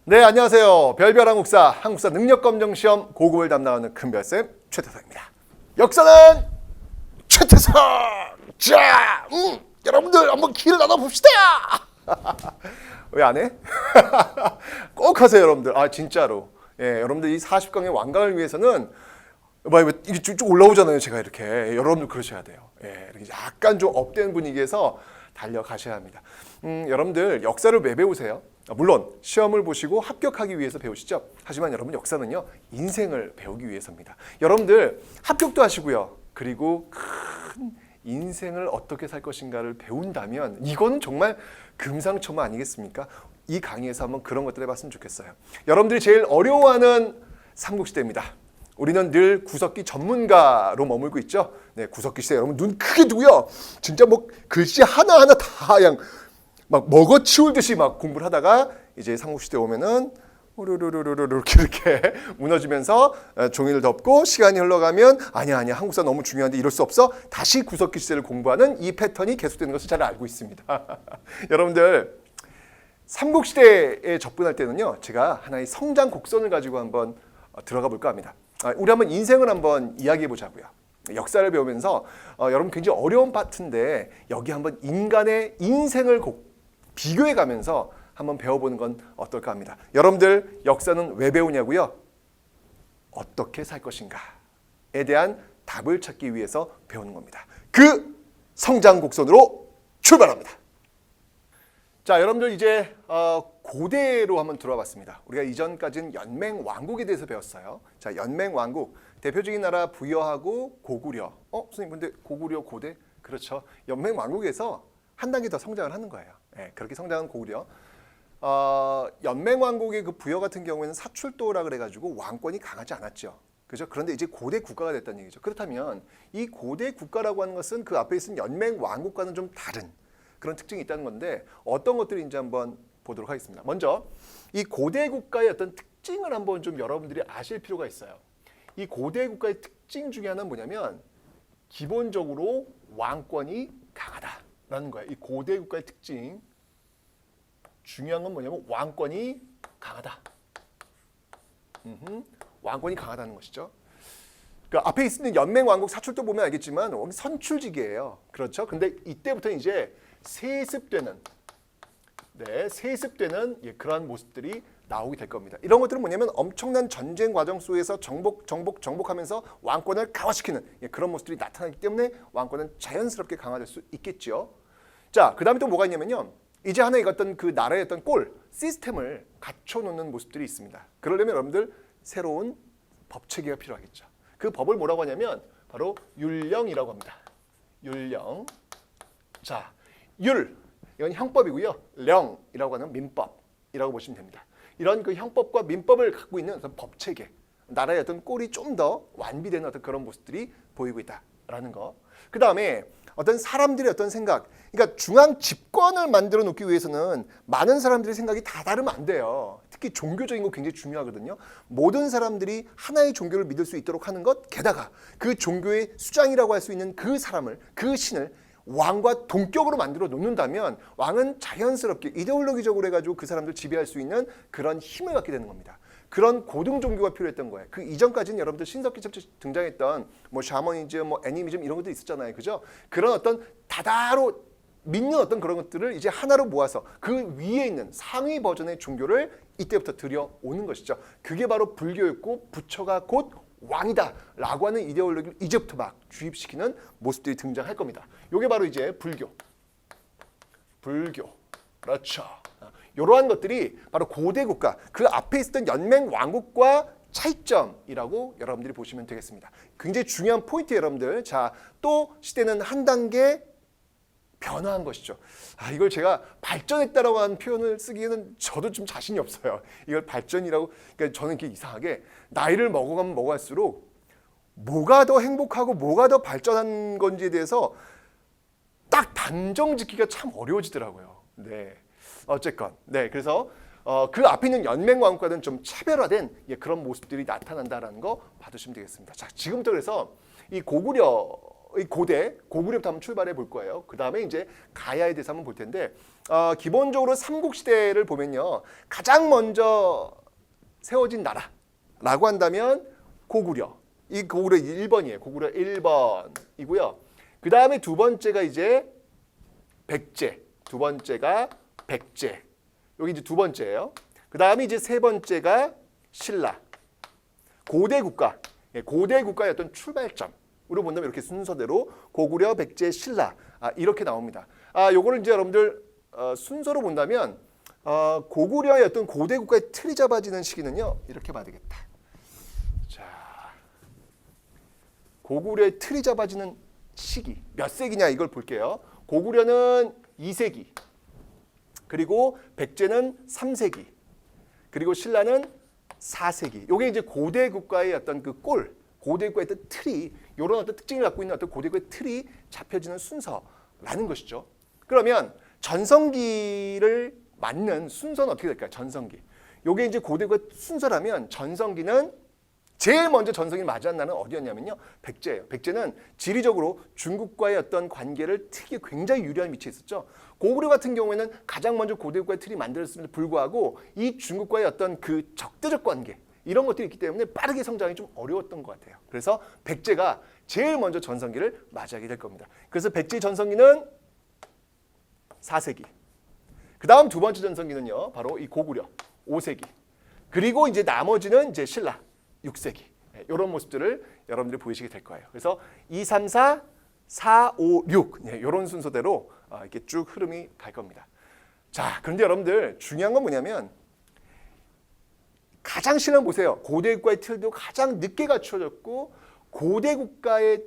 네, 안녕하세요. 별별 한국사 능력검정시험 고급을 담당하는 큰별쌤 최태성입니다. 역사는 최태성! 자, 여러분들 한번 기를 나눠봅시다! 왜 안 해? 꼭 하세요, 여러분들. 아, 진짜로. 예, 여러분들 이 40강의 완강을 위해서는 이게 쭉 올라오잖아요, 제가 이렇게. 여러분들 그러셔야 돼요. 예, 이렇게 약간 좀 업된 분위기에서 달려가셔야 합니다. 여러분들 역사를 왜 배우세요? 물론 시험을 보시고 합격하기 위해서 배우시죠. 하지만 여러분 역사는요, 인생을 배우기 위해서입니다. 여러분들 합격도 하시고요. 그리고 큰 인생을 어떻게 살 것인가를 배운다면 이거는 정말 금상첨화 아니겠습니까? 이 강의에서 한번 그런 것들 해봤으면 좋겠어요. 여러분들이 제일 어려워하는 삼국시대입니다. 우리는 늘 구석기 전문가로 머물고 있죠. 네, 구석기 시대 여러분 눈 크게 두고요. 진짜 뭐 글씨 하나하나 다 그냥 막 먹어치울 듯이 막 공부를 하다가 이제 삼국시대 오면은 우르르르르르 이렇게 무너지면서 종이를 덮고 시간이 흘러가면 아니야 한국사 너무 중요한데 이럴 수 없어. 다시 구석기 시대를 공부하는 이 패턴이 계속되는 것을 잘 알고 있습니다. 여러분들 삼국시대에 접근할 때는요, 제가 하나의 성장 곡선을 가지고 한번 들어가 볼까 합니다. 우리 한번 인생을 한번 이야기해 보자고요. 역사를 배우면서 여러분 굉장히 어려운 파트인데 여기 한번 인간의 인생을 비교해 가면서 한번 배워보는 건 어떨까 합니다. 여러분들 역사는 왜 배우냐고요? 어떻게 살 것인가에 대한 답을 찾기 위해서 배우는 겁니다. 그 성장 곡선으로 출발합니다. 자, 여러분들 이제 고대로 한번 들어와 봤습니다. 우리가 이전까지는 연맹왕국에 대해서 배웠어요. 자, 연맹왕국 대표적인 나라 부여하고 고구려. 선생님 근데 고구려 고대? 그렇죠. 연맹왕국에서 한 단계 더 성장을 하는 거예요. 네, 그렇게 성장한 고구려. 연맹왕국의 그 부여 같은 경우에는 사출도라 그래가지고 왕권이 강하지 않았죠. 그죠? 그런데 이제 고대 국가가 됐다는 얘기죠. 그렇다면 이 고대 국가라고 하는 것은 그 앞에 있는 연맹왕국과는 좀 다른 그런 특징이 있다는 건데 어떤 것들인지 한번 보도록 하겠습니다. 먼저 이 고대 국가의 어떤 특징을 한번 좀 여러분들이 아실 필요가 있어요. 이 고대 국가의 특징 중에 하나는 뭐냐면 기본적으로 왕권이 강하다라는 거예요. 이 고대 국가의 특징 중요한 건 뭐냐면 왕권이 강하다. 왕권이 강하다는 것이죠. 그 앞에 있는 연맹왕국 사출도 보면 알겠지만 선출직이에요. 그렇죠? 근데 이때부터 이제 세습되는 그러한 모습들이 나오게 될 겁니다. 이런 것들은 뭐냐면 엄청난 전쟁 과정 속에서 정복하면서 왕권을 강화시키는 그런 모습들이 나타나기 때문에 왕권은 자연스럽게 강화될 수 있겠죠. 자, 그 다음에 또 뭐가 있냐면요. 이제 하나의 어떤 그 나라의 어떤 시스템을 갖춰놓는 모습들이 있습니다. 그러려면 여러분들 새로운 법 체계가 필요하겠죠. 그 법을 뭐라고 하냐면 바로 율령이라고 합니다. 율령. 자, 이건 형법이고요. 령이라고 하는 민법이라고 보시면 됩니다. 이런 그 형법과 민법을 갖고 있는 어떤 법 체계, 나라의 어떤 꼴이 좀 더 완비되는 어떤 그런 모습들이 보이고 있다라는 거. 그 다음에 어떤 사람들의 어떤 생각, 그러니까 중앙 집권을 만들어 놓기 위해서는 많은 사람들의 생각이 다 다르면 안 돼요. 특히 종교적인 거 굉장히 중요하거든요. 모든 사람들이 하나의 종교를 믿을 수 있도록 하는 것, 게다가 그 종교의 수장이라고 할 수 있는 그 사람을, 그 신을 왕과 동격으로 만들어 놓는다면 왕은 자연스럽게 이데올로기적으로 해가지고 그 사람들 지배할 수 있는 그런 힘을 갖게 되는 겁니다. 그런 고등 종교가 필요했던 거예요. 그 이전까지는 여러분들 신석기 때 등장했던 뭐 샤머니즘, 뭐 애니미즘 이런 것도 있었잖아요. 그죠? 그런 어떤 다다로 믿는 어떤 그런 것들을 이제 하나로 모아서 그 위에 있는 상위 버전의 종교를 이때부터 들여오는 것이죠. 그게 바로 불교였고 부처가 곧 왕이다 라고 하는 이데올로기를 이제부터 막 주입시키는 모습들이 등장할 겁니다. 이게 바로 이제 불교. 그렇죠. 이러한 것들이 바로 고대 국가, 그 앞에 있었던 연맹 왕국과 차이점이라고 여러분들이 보시면 되겠습니다. 굉장히 중요한 포인트예요, 여러분들. 자, 또 시대는 한 단계 변화한 것이죠. 이걸 제가 발전했다라고 하는 표현을 쓰기에는 저도 좀 자신이 없어요. 이걸 발전이라고, 그러니까 저는 이렇게 이상하게 나이를 먹어가면 먹을수록 뭐가 더 행복하고 뭐가 더 발전한 건지에 대해서 딱 단정 짓기가 참 어려워지더라고요. 네, 어쨌건 그래서 그 앞에 있는 연맹왕국과는 좀 차별화된 그런 모습들이 나타난다라는 거 봐두시면 되겠습니다. 자, 지금부터 그래서 이 고구려 이 고구려부터 한번 출발해 볼 거예요. 그 다음에 이제 가야에 대해서 한번 볼 텐데 기본적으로 삼국시대를 보면요. 가장 먼저 세워진 나라라고 한다면 고구려. 이 고구려 1번이에요. 고구려 1번이고요. 그 다음에 두 번째가 이제 백제. 두 번째가 백제. 여기 이제 두 번째예요. 그 다음에 이제 세 번째가 신라. 고대 국가. 고대 국가의 어떤 출발점으로 본다면 이렇게 순서대로 고구려, 백제, 신라 이렇게 나옵니다. 요거를 이제 여러분들 순서로 본다면 고구려의 어떤 고대 국가의 틀이 잡아지는 시기는요. 이렇게 봐야 되겠다. 자, 고구려의 틀이 잡아지는 시기 몇 세기냐 이걸 볼게요. 고구려는 2세기, 그리고 백제는 3세기, 그리고 신라는 4세기. 요게 이제 고대 국가의 어떤 그 고대 국가의 어떤 틀이, 이런 어떤 특징을 갖고 있는 어떤 고대 국가의 틀이 잡혀지는 순서라는 것이죠. 그러면 전성기를 맞는 순서는 어떻게 될까요? 전성기. 요게 이제 고대 국가 순서라면 전성기는 제일 먼저 전성기를 맞이한 나라는 어디였냐면요. 백제예요. 백제는 지리적으로 중국과의 어떤 관계를 특히 굉장히 유리한 위치에 있었죠. 고구려 같은 경우에는 가장 먼저 고대 국가의 틀이 만들어졌음에도 불구하고 이 중국과의 어떤 그 적대적 관계 이런 것들이 있기 때문에 빠르게 성장이 좀 어려웠던 것 같아요. 그래서 백제가 제일 먼저 전성기를 맞이하게 될 겁니다. 그래서 백제 전성기는 4세기. 그 다음 두 번째 전성기는요. 바로 이 고구려 5세기. 그리고 이제 나머지는 이제 신라 6세기. 이런 모습들을 여러분들이 보이시게 될 거예요. 그래서 2, 3, 4, 4, 5, 6 이런 순서대로 이렇게 쭉 흐름이 갈 겁니다. 자, 그런데 여러분들 중요한 건 뭐냐면 가장 신랑 보세요. 고대 국가의 틀도 가장 늦게 갖추어졌고 고대 국가의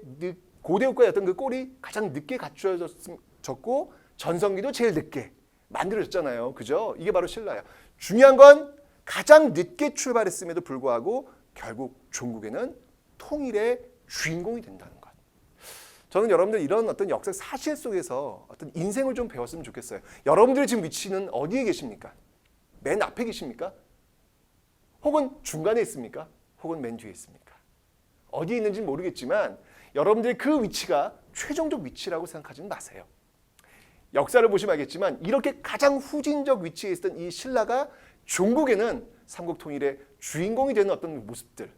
어떤 그 꼴이 가장 늦게 갖추어졌고 전성기도 제일 늦게 만들어졌잖아요. 그죠? 이게 바로 신라야. 중요한 건 가장 늦게 출발했음에도 불구하고 결국 종국에는 통일의 주인공이 된다는 것. 저는 여러분들 이런 어떤 역사 사실 속에서 어떤 인생을 좀 배웠으면 좋겠어요. 여러분들 지금 위치는 어디에 계십니까? 맨 앞에 계십니까? 혹은 중간에 있습니까? 혹은 맨 뒤에 있습니까? 어디에 있는지 모르겠지만 여러분들의 그 위치가 최종적 위치라고 생각하지는 마세요. 역사를 보시면 알겠지만 이렇게 가장 후진적 위치에 있었던 이 신라가 종국에는 삼국 통일의 주인공이 되는 어떤 모습들,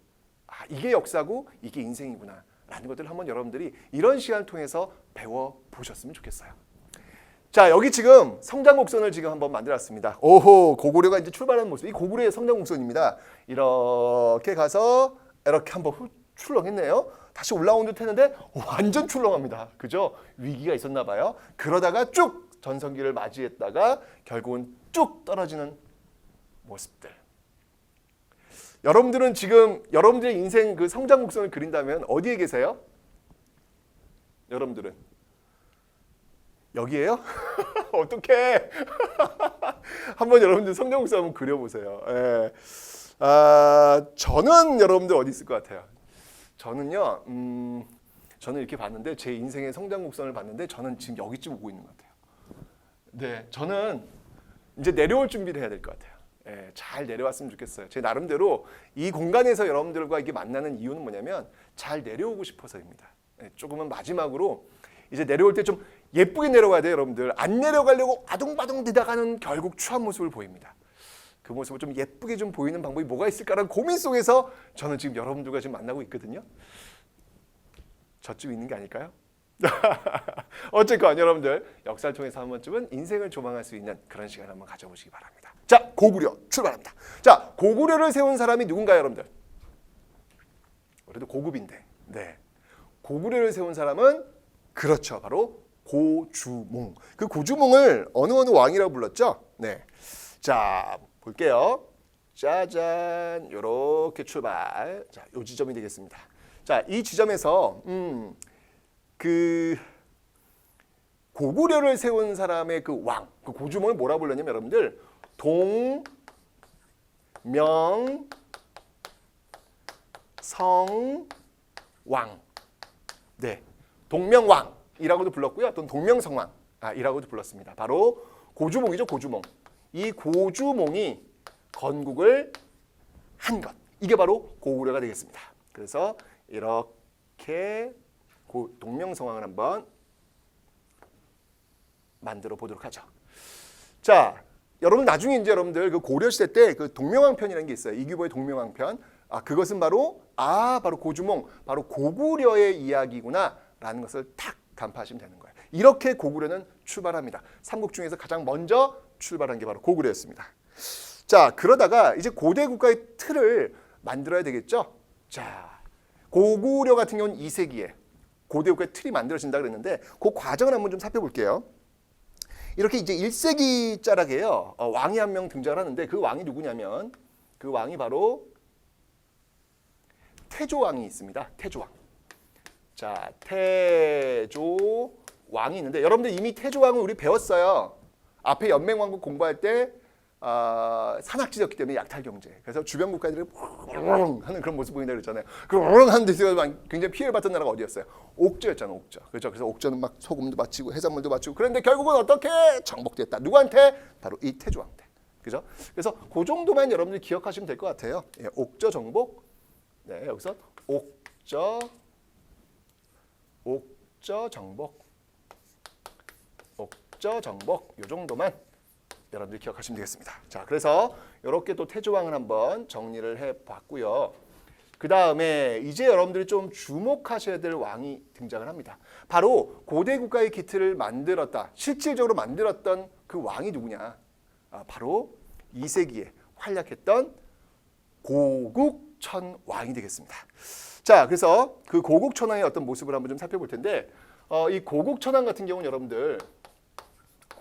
이게 역사고 이게 인생이구나 라는 것들을 한번 여러분들이 이런 시간을 통해서 배워보셨으면 좋겠어요. 자, 여기 지금 성장곡선을 지금 한번 만들었습니다. 오호, 고구려가 이제 출발하는 모습. 이 고구려의 성장곡선입니다. 이렇게 가서 이렇게 한번 출렁했네요. 다시 올라온 듯 했는데 완전 출렁합니다. 그죠? 위기가 있었나 봐요. 그러다가 쭉 전성기를 맞이했다가 결국은 쭉 떨어지는 모습들. 여러분들은 지금 여러분들의 인생 그 성장곡선을 그린다면 어디에 계세요? 여러분들은 여기에요? 어떡해? 한번 여러분들 성장곡선 한번 그려보세요. 예. 저는 여러분들 어디 있을 것 같아요? 저는요, 저는 이렇게 봤는데 제 인생의 성장곡선을 봤는데 저는 지금 여기쯤 오고 있는 것 같아요. 네, 저는 이제 내려올 준비를 해야 될 것 같아요. 예, 잘 내려왔으면 좋겠어요. 제 나름대로 이 공간에서 여러분들과 이게 만나는 이유는 뭐냐면 잘 내려오고 싶어서입니다. 예, 조금은 마지막으로 이제 내려올 때 좀 예쁘게 내려가야 돼요, 여러분들. 안 내려가려고 아둥바둥 내다가는 결국 추한 모습을 보입니다. 그 모습을 좀 예쁘게 좀 보이는 방법이 뭐가 있을까라는 고민 속에서 저는 지금 여러분들과 지금 만나고 있거든요. 저쯤 있는 게 아닐까요? 어쨌건 여러분들 역사를 통해서 한 번쯤은 인생을 조망할 수 있는 그런 시간을 한번 가져보시기 바랍니다. 자, 고구려 출발합니다. 자, 고구려를 세운 사람이 누군가요, 여러분들? 그래도 고급인데. 네. 고구려를 세운 사람은 그렇죠. 바로 고주몽. 그 고주몽을 어느 왕이라고 불렀죠? 네. 자, 볼게요. 짜잔. 요렇게 출발. 자, 요 지점이 되겠습니다. 자, 이 지점에서 그 고구려를 세운 사람의 그 왕, 그 고주몽을 뭐라 불렀냐면 여러분들 동명성왕. 네, 동명왕이라고도 불렀고요. 또는 동명성왕이라고도 불렀습니다. 바로 고주몽이죠, 고주몽. 이 고주몽이 건국을 한 것. 이게 바로 고구려가 되겠습니다. 그래서 이렇게 그 동명성황을 한번 만들어 보도록 하죠. 자, 여러분 나중에 이제 여러분들 그 고려 시대 때 그 동명왕편이라는 게 있어요. 이규보의 동명왕편. 그것은 바로 바로 고주몽, 바로 고구려의 이야기구나라는 것을 탁 간파하시면 되는 거예요. 이렇게 고구려는 출발합니다. 삼국 중에서 가장 먼저 출발한 게 바로 고구려였습니다. 자, 그러다가 이제 고대 국가의 틀을 만들어야 되겠죠. 자, 고구려 같은 경우는 2세기에 고대 국가의 틀이 만들어진다 그랬는데 그 과정을 한번 좀 살펴볼게요. 이렇게 이제 1세기 자락에요. 왕이 한 명 등장을 하는데 그 왕이 누구냐면 그 왕이 바로 태조왕이 있습니다. 태조왕. 자, 태조왕이 있는데 여러분들 이미 태조왕은 우리 배웠어요. 앞에 연맹왕국 공부할 때 산악지였기 때문에 약탈경제. 그래서 주변 국가들이 하는 그런 모습 보인다 그랬잖아요. 그 하는 데서 굉장히 피해를 봤던 나라가 어디였어요? 옥저였잖아, 옥저. 그렇죠. 그래서 옥저는 막 소금도 바치고 해산물도 바치고 그런데 결국은 어떻게 정복됐다. 누구한테? 바로 이 태조왕한테. 그죠? 그래서 그 정도만 여러분들 기억하시면 될 것 같아요. 예, 옥저 정복. 네, 여기서 옥저 정복. 옥저 정복. 요 정도만 여러분들 기억하시면 되겠습니다. 자, 그래서 이렇게 또 태조왕을 한번 정리를 해봤고요. 그 다음에 이제 여러분들이 좀 주목하셔야 될 왕이 등장을 합니다. 바로 고대 국가의 기틀을 만들었다, 실질적으로 만들었던 그 왕이 누구냐? 바로 2세기에 활약했던 고국천 왕이 되겠습니다. 자, 그래서 그 고국천 왕의 어떤 모습을 한번 좀 살펴볼 텐데 이 고국천 왕 같은 경우는 여러분들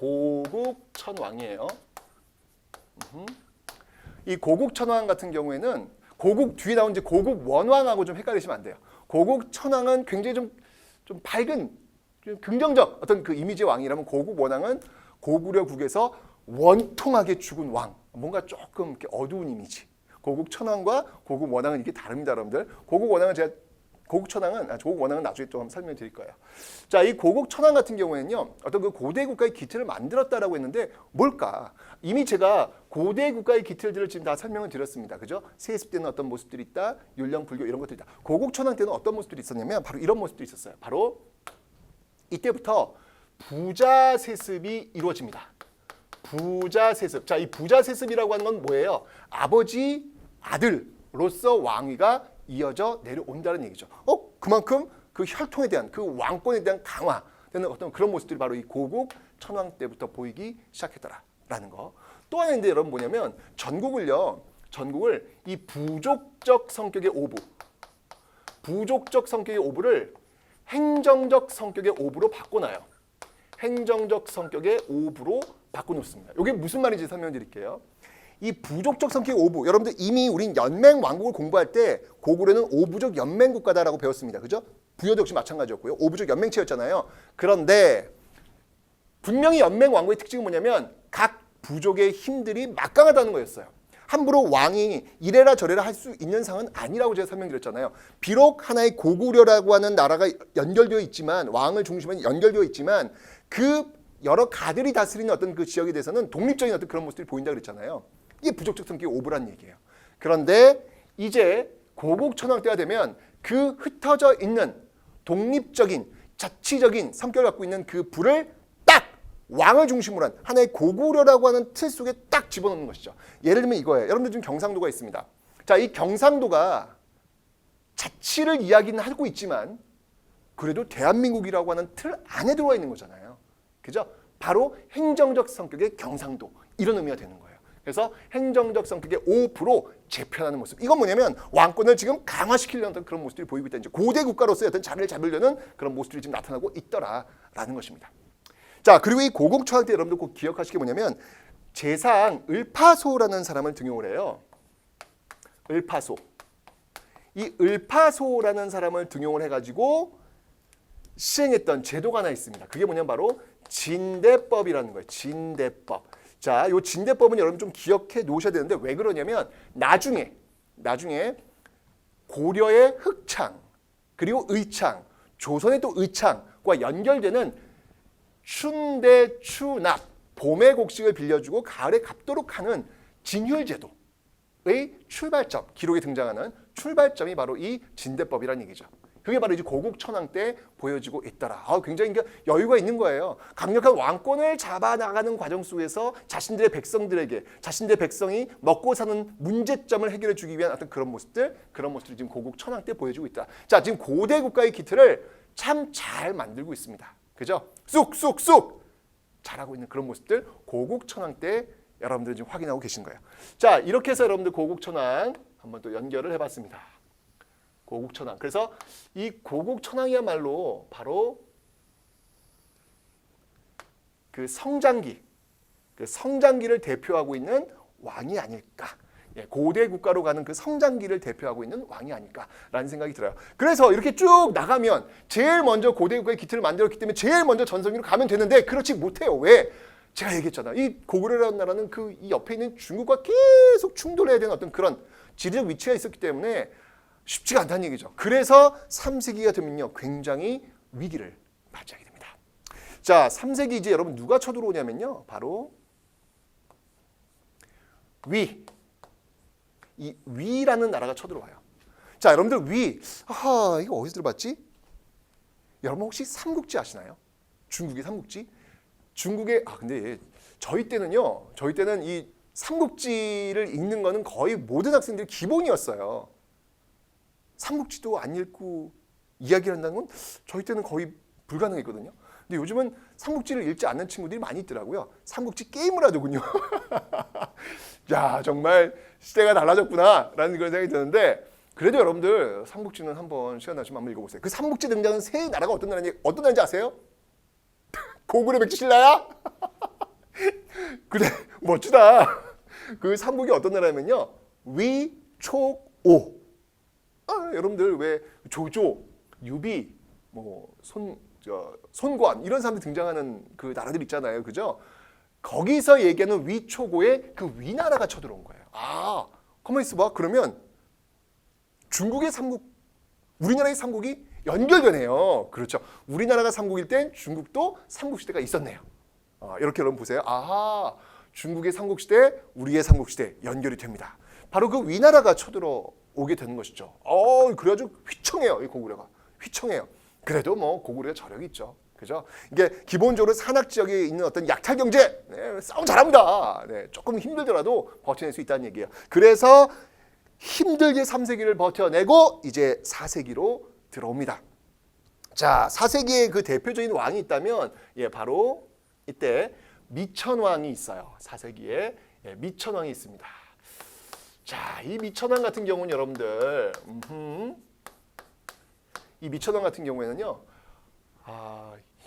고국천왕이에요. 이 고국천왕 같은 경우에는 고국 뒤에 나온 이제 고국원왕하고 좀 헷갈리시면 안 돼요. 고국천왕은 굉장히 좀 밝은 좀 긍정적 어떤 그 이미지의 왕이라면 고국원왕은 고구려국에서 원통하게 죽은 왕, 뭔가 조금 이렇게 어두운 이미지. 고국천왕과 고국원왕은 이게 다릅니다, 여러분들. 고국원왕은 나중에 또 한번 설명을 드릴 거예요. 자, 이 고국천왕 같은 경우에는요, 어떤 그 고대 국가의 기틀을 만들었다라고 했는데 뭘까? 이미 제가 고대 국가의 기틀들을 지금 다 설명을 드렸습니다. 그죠? 세습 때는 어떤 모습들이 있다, 율령, 불교 이런 것들이 있다. 고국천왕 때는 어떤 모습들이 있었냐면 바로 이런 모습들이 있었어요. 바로 이때부터 부자 세습이 이루어집니다. 부자 세습. 자, 이 부자 세습이라고 하는 건 뭐예요? 아버지, 아들로서 왕위가 이어져 내려온다는 얘기죠. 그만큼 그 혈통에 대한 그 왕권에 대한 강화되는 어떤 그런 모습들이 바로 이 고국 천왕 때부터 보이기 시작했더라라는 거. 또 하나인데 여러분 뭐냐면 전국을 이 부족적 성격의 오부를 행정적 성격의 오부로 바꿔놔요. 행정적 성격의 오부로 바꿔놓습니다. 이게 무슨 말인지 설명드릴게요. 이 부족적 성격의 오부, 여러분들 이미 우린 연맹 왕국을 공부할 때 고구려는 오부족 연맹 국가다라고 배웠습니다. 그죠? 부여도 역시 마찬가지였고요. 오부족 연맹체였잖아요. 그런데 분명히 연맹 왕국의 특징은 뭐냐면 각 부족의 힘들이 막강하다는 거였어요. 함부로 왕이 이래라 저래라 할 수 있는 상은 아니라고 제가 설명드렸잖아요. 비록 하나의 고구려라고 하는 나라가 연결되어 있지만, 왕을 중심으로 연결되어 있지만 그 여러 가들이 다스리는 어떤 그 지역에 대해서는 독립적인 어떤 그런 모습들이 보인다 그랬잖아요. 이게 부족적 성격의 오부란 얘기예요. 그런데 이제 고국천왕 때가 되면 그 흩어져 있는 독립적인 자치적인 성격을 갖고 있는 그 부를 딱 왕을 중심으로 한 하나의 고구려라고 하는 틀 속에 딱 집어넣는 것이죠. 예를 들면 이거예요. 여러분들 지금 경상도가 있습니다. 자, 이 경상도가 자치를 이야기는 하고 있지만 그래도 대한민국이라고 하는 틀 안에 들어와 있는 거잖아요. 그죠? 바로 행정적 성격의 경상도 이런 의미가 되는 거예요. 그래서 행정적 성격의 오부로 재편하는 모습. 이건 뭐냐면 왕권을 지금 강화시키려는 어떤 그런 모습들이 보이고 있다. 이제 고대 국가로서의 어떤 자리를 잡으려는 그런 모습들이 지금 나타나고 있더라라는 것입니다. 자, 그리고 이 고국천왕 때 여러분들 꼭 기억하실 게 뭐냐면 제상 을파소라는 사람을 등용을 해요. 을파소. 이 을파소라는 사람을 등용을 해가지고 시행했던 제도가 하나 있습니다. 그게 뭐냐면 바로 진대법이라는 거예요. 진대법. 자, 이 진대법은 여러분 좀 기억해 놓으셔야 되는데 왜 그러냐면 나중에 고려의 흑창 그리고 의창, 조선의 또 의창과 연결되는 춘대 추납, 봄의 곡식을 빌려주고 가을에 갚도록 하는 진율제도의 출발점, 기록에 등장하는 출발점이 바로 이 진대법이라는 얘기죠. 그게 바로 이제 고국천왕 때 보여지고 있더라. 굉장히 여유가 있는 거예요. 강력한 왕권을 잡아나가는 과정 속에서 자신들의 백성들에게 자신들의 백성이 먹고 사는 문제점을 해결해 주기 위한 어떤 그런 모습들이 지금 고국천왕 때 보여지고 있다. 자, 지금 고대 국가의 기틀을 참 잘 만들고 있습니다. 그죠? 쑥쑥쑥 잘하고 있는 그런 모습들 고국천왕 때 여러분들 지금 확인하고 계신 거예요. 자, 이렇게 해서 여러분들 고국천왕 한번 또 연결을 해봤습니다. 고국천왕. 그래서 이 고국천왕이야말로 바로 그 성장기를 대표하고 있는 왕이 아닐까. 고대 국가로 가는 그 성장기를 대표하고 있는 왕이 아닐까라는 생각이 들어요. 그래서 이렇게 쭉 나가면 제일 먼저 고대 국가의 기틀을 만들었기 때문에 제일 먼저 전성기로 가면 되는데 그렇지 못해요. 왜? 제가 얘기했잖아. 이 고구려라는 나라는 그 이 옆에 있는 중국과 계속 충돌해야 되는 어떤 그런 지리적 위치가 있었기 때문에 쉽지가 않다는 얘기죠. 그래서 3세기가 되면요. 굉장히 위기를 맞이하게 됩니다. 자, 3세기 이제 여러분 누가 쳐들어오냐면요. 바로 이 위라는 나라가 쳐들어와요. 자, 여러분들 이거 어디서 들어봤지? 여러분 혹시 삼국지 아시나요? 중국의 삼국지? 중국의 근데 저희 때는 이 삼국지를 읽는 거는 거의 모든 학생들이 기본이었어요. 삼국지도 안 읽고 이야기를 한다는 건 저희 때는 거의 불가능했거든요. 근데 요즘은 삼국지를 읽지 않는 친구들이 많이 있더라고요. 삼국지 게임을 하더군요. 야, 정말 시대가 달라졌구나 라는 그런 생각이 드는데 그래도 여러분들 삼국지는 한번 시간 나시면 한번 읽어보세요. 그 삼국지 등장하는 세 나라가 어떤 나라인지 아세요? 고구려 백제신라야? 그래, 멋지다. 그 삼국이 어떤 나라냐면요. 위, 초, 오. 여러분들 왜 조조, 유비, 손관 이런 사람들 등장하는 그 나라들 있잖아요. 그죠? 거기서 얘기하는 위초고의 그 위나라가 쳐들어온 거예요. 가만히 있어봐. 그러면 중국의 삼국, 우리나라의 삼국이 연결되네요. 그렇죠. 우리나라가 삼국일 땐 중국도 삼국시대가 있었네요. 이렇게 여러분 보세요. 중국의 삼국시대, 우리의 삼국시대 연결이 됩니다. 바로 그 위나라가 쳐들어오게 되는 것이죠. 그래가지고 휘청해요. 이 고구려가. 휘청해요. 그래도 고구려가 저력이 있죠. 그죠? 이게 기본적으로 산악 지역에 있는 어떤 약탈 경제, 싸움 잘합니다. 조금 힘들더라도 버텨낼 수 있다는 얘기예요. 그래서 힘들게 3세기를 버텨내고 이제 4세기로 들어옵니다. 자, 4세기에 그 대표적인 왕이 있다면 바로 이때 미천왕이 있어요. 4세기에 미천왕이 있습니다. 자, 이 미천왕 같은 경우는 여러분들 이 미천왕 같은 경우에는요.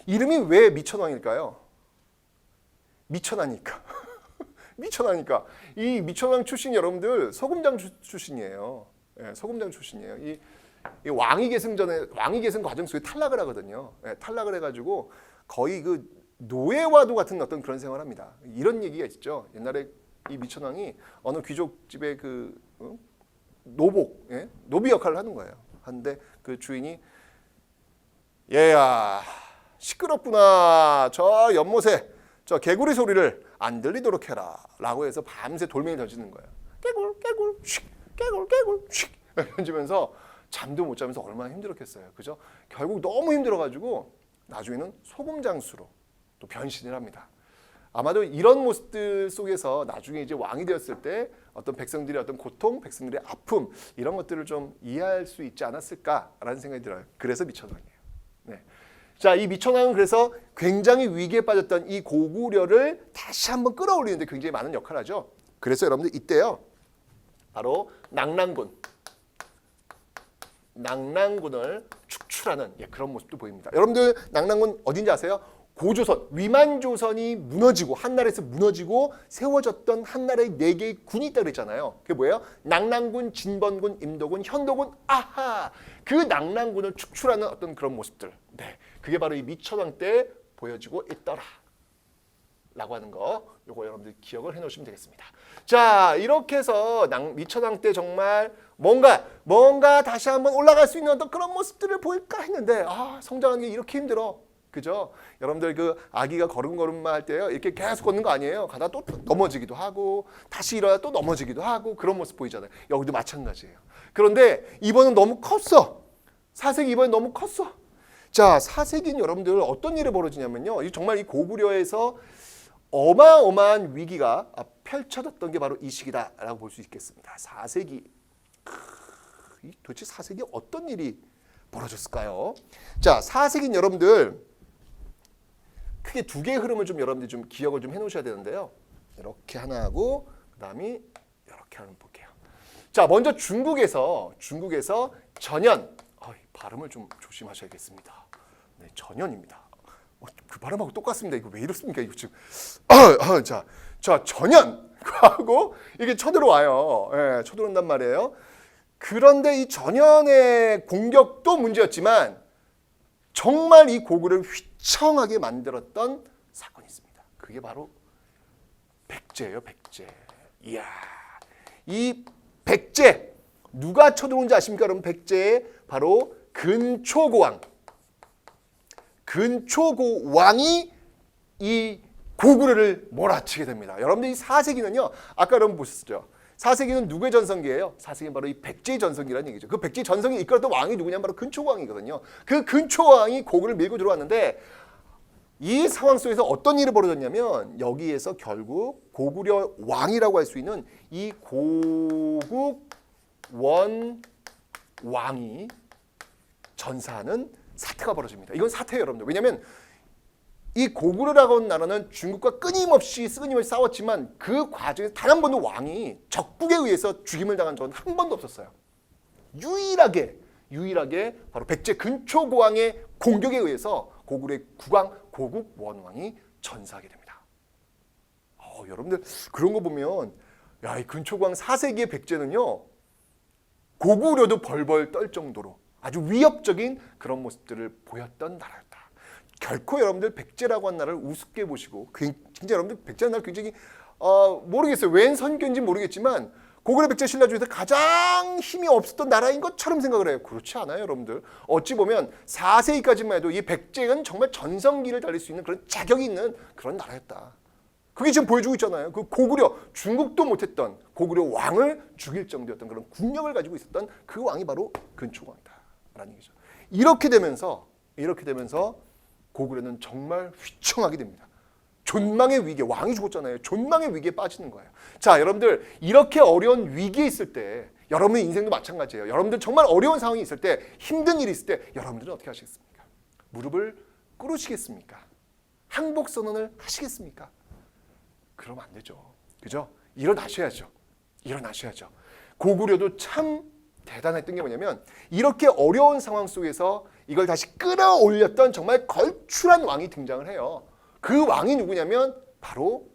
이름이 왜 미천왕일까요? 미천하니까. 미천하니까. 이 미천왕 출신 여러분들 소금장 출신이에요. 소금장 출신이에요. 이 왕위 계승 과정 속에 탈락을 하거든요. 탈락을 해가지고 거의 그 노예와도 같은 어떤 그런 생활을 합니다. 이런 얘기가 있죠. 옛날에 이 미천왕이 어느 귀족 집의 그 노비 역할을 하는 거예요. 하는데 그 주인이 얘야 시끄럽구나. 저 연못에 저 개구리 소리를 안 들리도록 해라 라고 해서 밤새 돌멩이 던지는 거예요. 깨굴 깨굴 쉿 깨굴 깨굴 쉿 던지면서 잠도 못 자면서 얼마나 힘들었겠어요. 그죠? 결국 너무 힘들어가지고 나중에는 소금장수로 또 변신을 합니다. 아마도 이런 모습들 속에서 나중에 이제 왕이 되었을 때 어떤 백성들의 어떤 고통, 백성들의 아픔 이런 것들을 좀 이해할 수 있지 않았을까라는 생각이 들어요. 그래서 미천왕이에요. 자, 이 미천왕은 그래서 굉장히 위기에 빠졌던 이 고구려를 다시 한번 끌어올리는데 굉장히 많은 역할을 하죠. 그래서 여러분들 이때요. 바로 낭랑군을 축출하는 그런 모습도 보입니다. 여러분들 낭랑군 어딘지 아세요? 고조선, 위만조선이 무너지고 한나라에서 무너지고 세워졌던 한나라의 4개의 군이 있다고 그랬잖아요. 그게 뭐예요? 낭랑군, 진번군, 임도군, 현도군. 그 낭랑군을 축출하는 어떤 그런 모습들. 그게 바로 이 미천왕 때 보여지고 있더라 라고 하는 거, 요거 여러분들 기억을 해놓으시면 되겠습니다. 자, 이렇게 해서 미천왕 때 정말 뭔가 다시 한번 올라갈 수 있는 어떤 그런 모습들을 보일까 했는데 성장하는 게 이렇게 힘들어. 그죠? 여러분들 그 아기가 걸음걸음만 할 때요, 이렇게 계속 걷는 거 아니에요. 가다 또 넘어지기도 하고 다시 일어나 또 넘어지기도 하고 그런 모습 보이잖아요. 여기도 마찬가지예요. 그런데 이번은 너무 컸어. 사색이 이번에 너무 컸어. 자, 사색인 여러분들 어떤 일이 벌어지냐면요. 정말 이 고구려에서 어마어마한 위기가 펼쳐졌던 게 바로 이 시기다라고 볼 수 있겠습니다. 사색이 도대체 사색이 어떤 일이 벌어졌을까요? 자, 사색인 여러분들 크게 두 개의 흐름을 좀 여러분들이 좀 기억을 좀 해놓으셔야 되는데요. 이렇게 하나 하고 그다음에 이렇게 하나 볼게요. 자, 먼저 중국에서 전현, 발음을 좀 조심하셔야겠습니다. 네, 전현입니다. 그 발음하고 똑같습니다. 이거 왜 이렇습니까? 이거 지금 자 전현하고 이게 쳐들어와요. 예, 쳐들어온단 말이에요. 그런데 이 전현의 공격도 문제였지만 정말 이 고구려를 휘청하게 만들었던 사건이 있습니다. 그게 바로 백제예요. 백제. 이야, 이 백제 누가 쳐들어온지 아십니까? 여러분, 백제의 바로 근초고왕이 이 고구려를 몰아치게 됩니다. 여러분들 이 사세기는요, 아까 여러분 보셨죠? 사세기는 누구의 전성기예요? 사세기는 바로 이 백제의 전성기라는 얘기죠. 그 백제 전성기 이끌었던 왕이 누구냐면 바로 근초고왕이거든요. 그 근초고왕이 고구려를 밀고 들어왔는데 이 상황 속에서 어떤 일이 벌어졌냐면 여기에서 결국 고구려 왕이라고 할 수 있는 이 고국원 왕이 전사하는 사태가 벌어집니다. 이건 사태예요, 여러분들. 왜냐하면 이 고구려라고 하는 나라는 중국과 끊임없이 싸웠지만 그 과정에서 단 한 번도 왕이 적국에 의해서 죽임을 당한 적은 한 번도 없었어요. 유일하게 바로 백제 근초고왕의 공격에 의해서 고구려의 국왕 고국원왕이 전사하게 됩니다. 여러분들 그런 거 보면 야, 이 근초고왕 4세기의 백제는요, 고구려도 벌벌 떨 정도로 아주 위협적인 그런 모습들을 보였던 나라였다. 결코 여러분들 백제라고 한 나라를 우습게 보시고 진짜 여러분들 백제라는 나라 굉장히 모르겠어요. 웬 선교인지 모르겠지만 고구려 백제 신라 중에서 가장 힘이 없었던 나라인 것처럼 생각을 해요. 그렇지 않아요, 여러분들. 어찌 보면 4세기까지만 해도 이 백제는 정말 전성기를 달릴 수 있는 그런 자격이 있는 그런 나라였다. 그게 지금 보여주고 있잖아요. 그 고구려, 중국도 못했던 고구려 왕을 죽일 정도였던 그런 국력을 가지고 있었던 그 왕이 바로 근초고왕이다라는 얘기죠. 이렇게 되면서 고구려는 정말 휘청하게 됩니다. 존망의 위기에, 왕이 죽었잖아요. 존망의 위기에 빠지는 거예요. 자, 여러분들 이렇게 어려운 위기에 있을 때 여러분의 인생도 마찬가지예요. 여러분들 정말 어려운 상황이 있을 때, 힘든 일이 있을 때 여러분들은 어떻게 하시겠습니까? 무릎을 꿇으시겠습니까? 항복 선언을 하시겠습니까? 그러면 안 되죠. 그죠? 일어나셔야죠. 고구려도 참 대단했던 게 뭐냐면 이렇게 어려운 상황 속에서 이걸 다시 끌어올렸던 정말 걸출한 왕이 등장을 해요. 그 왕이 누구냐면 바로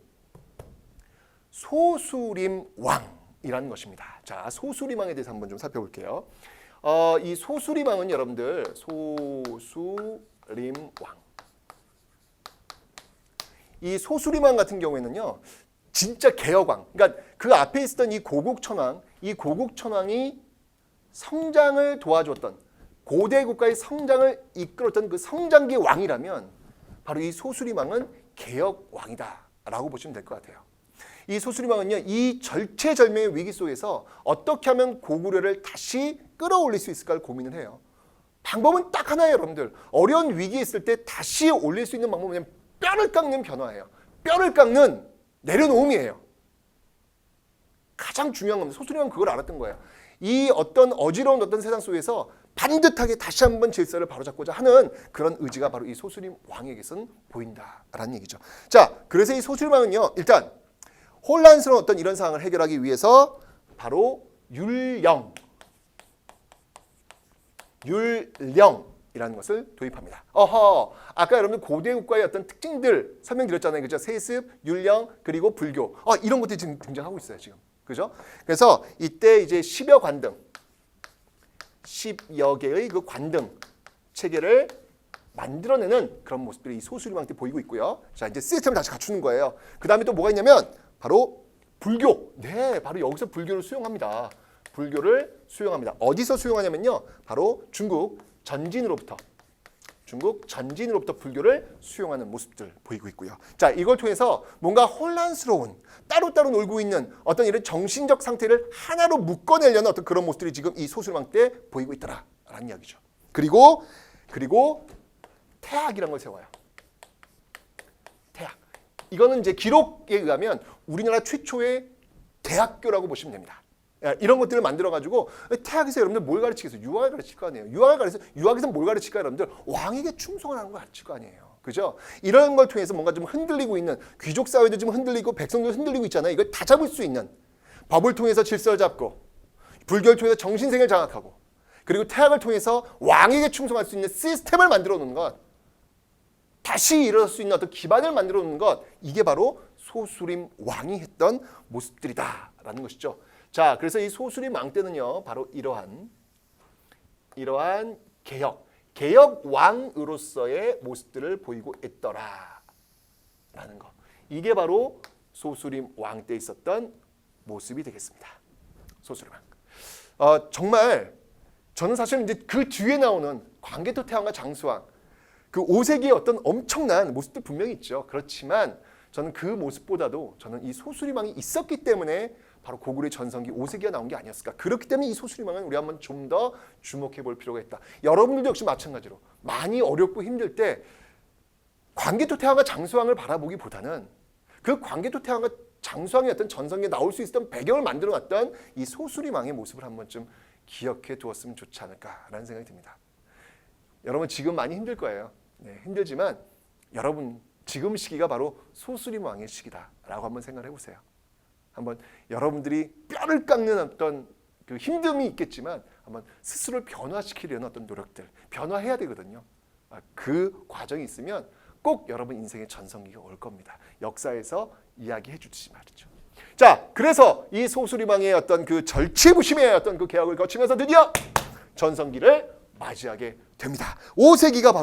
소수림 왕이라는 것입니다. 자, 소수림 왕에 대해서 한번 좀 살펴볼게요. 이 소수림 왕은 여러분들 소수림 왕. 이 소수림 왕 같은 경우에는요, 진짜 개혁왕. 그러니까 그 앞에 있었던 이 고국천왕이 성장을 도와주었던 고대 국가의 성장을 이끌었던 그 성장기 왕이라면 바로 이 소수림 왕은 개혁 왕이다라고 보시면 될 것 같아요. 이 소수림 왕은요, 이 절체절명의 위기 속에서 어떻게 하면 고구려를 다시 끌어올릴 수 있을까를 고민을 해요. 방법은 딱 하나예요, 여러분들. 어려운 위기에 있을 때 다시 올릴 수 있는 방법은 그냥 뼈를 깎는 변화예요. 뼈를 깎는 내려놓음이에요. 가장 중요한 겁니다. 소수림 왕은 그걸 알았던 거예요. 이 어지러운 세상 속에서 반듯하게 다시 한번 질서를 바로잡고자 하는 그런 의지가 바로 이 소수림 왕에게서는 보인다라는 얘기죠. 자, 그래서 이 소수림 왕은요, 일단 혼란스러운 이런 상황을 해결하기 위해서 바로 율령이라는 것을 도입합니다. 아까 여러분들 고대 국가의 어떤 특징들 설명드렸잖아요. 그죠? 세습, 율령, 그리고 불교. 이런 것들이 지금 등장하고 있어요, 지금. 그죠? 그래서 이때 이제 10여 관등, 10여 개의 그 관등 체계를 만들어내는 그런 모습들이 이 소수림 왕 때 보이고 있고요. 자, 이제 시스템을 다시 갖추는 거예요. 그 다음에 또 뭐가 있냐면 바로 불교. 네, 바로 여기서 불교를 수용합니다. 어디서 수용하냐면요, 바로 중국 전진으로부터 불교를 수용하는 모습들 보이고 있고요. 자, 이걸 통해서 뭔가 혼란스러운 따로따로 놀고 있는 어떤 이런 정신적 상태를 하나로 묶어내려는 어떤 그런 모습들이 지금 이 소수림 왕 때 보이고 있더라라는 이야기죠. 그리고 태학이라는 걸 세워요. 태학. 이거는 이제 기록에 의하면 우리나라 최초의 대학교라고 보시면 됩니다. 이런 것들을 만들어가지고 태학에서 여러분들 뭘 가르치겠어요? 유학을 가르칠 거 아니에요. 유학에서 뭘 가르칠까 여러분들? 왕에게 충성을 하는 걸 가르칠 거 아니에요. 그죠? 이런 걸 통해서 뭔가 좀 흔들리고 있는 귀족 사회도 좀 흔들리고 백성도 흔들리고 있잖아요. 이걸 다 잡을 수 있는 법을 통해서 질서를 잡고 불교를 통해서 정신세계를 장악하고 그리고 태학을 통해서 왕에게 충성할 수 있는 시스템을 만들어 놓는 것, 다시 일어날 수 있는 어떤 기반을 만들어 놓는 것, 이게 바로 소수림 왕이 했던 모습들이다라는 것이죠. 자, 그래서 이 소수림 왕 때는요, 바로 이러한 개혁 왕으로서의 모습들을 보이고 있더라라는 거. 이게 바로 소수림 왕 때 있었던 모습이 되겠습니다. 소수림 왕. 정말 저는 사실 이제 그 뒤에 나오는 광개토 태왕과 장수왕, 그 5세기의 어떤 엄청난 모습도 분명히 있죠. 그렇지만 저는 그 모습보다도 저는 이 소수림왕이 있었기 때문에 바로 고구려의 전성기 5세기가 나온 게 아니었을까. 그렇기 때문에 이 소수림왕은 우리 한번 좀 더 주목해 볼 필요가 있다. 여러분들도 역시 마찬가지로 많이 어렵고 힘들 때 광개토 태왕과 장수왕을 바라보기보다는 그 광개토 태왕과 장수왕의 어떤 전성기에 나올 수 있었던 배경을 만들어놨던 이 소수림왕의 모습을 한번 좀 기억해 두었으면 좋지 않을까라는 생각이 듭니다. 여러분 지금 많이 힘들 거예요. 네, 힘들지만 여러분 지금 시기가 바로 소수림 왕의 시기다라고 한번 생각을 해보세요. 한번 여러분들이 뼈를 깎는 어떤 그 힘듦이 있겠지만 한번 스스로를 변화시키려는 어떤 노력들, 변화해야 되거든요. 그 과정이 있으면 꼭 여러분 인생의 전성기가 올 겁니다. 역사에서 이야기해 주듯이 말이죠. 자, 그래서 이 소수림 왕의 어떤 그 절치부심의 어떤 그 개혁을 거치면서 드디어 전성기를 맞이하게 됩니다. 5세기가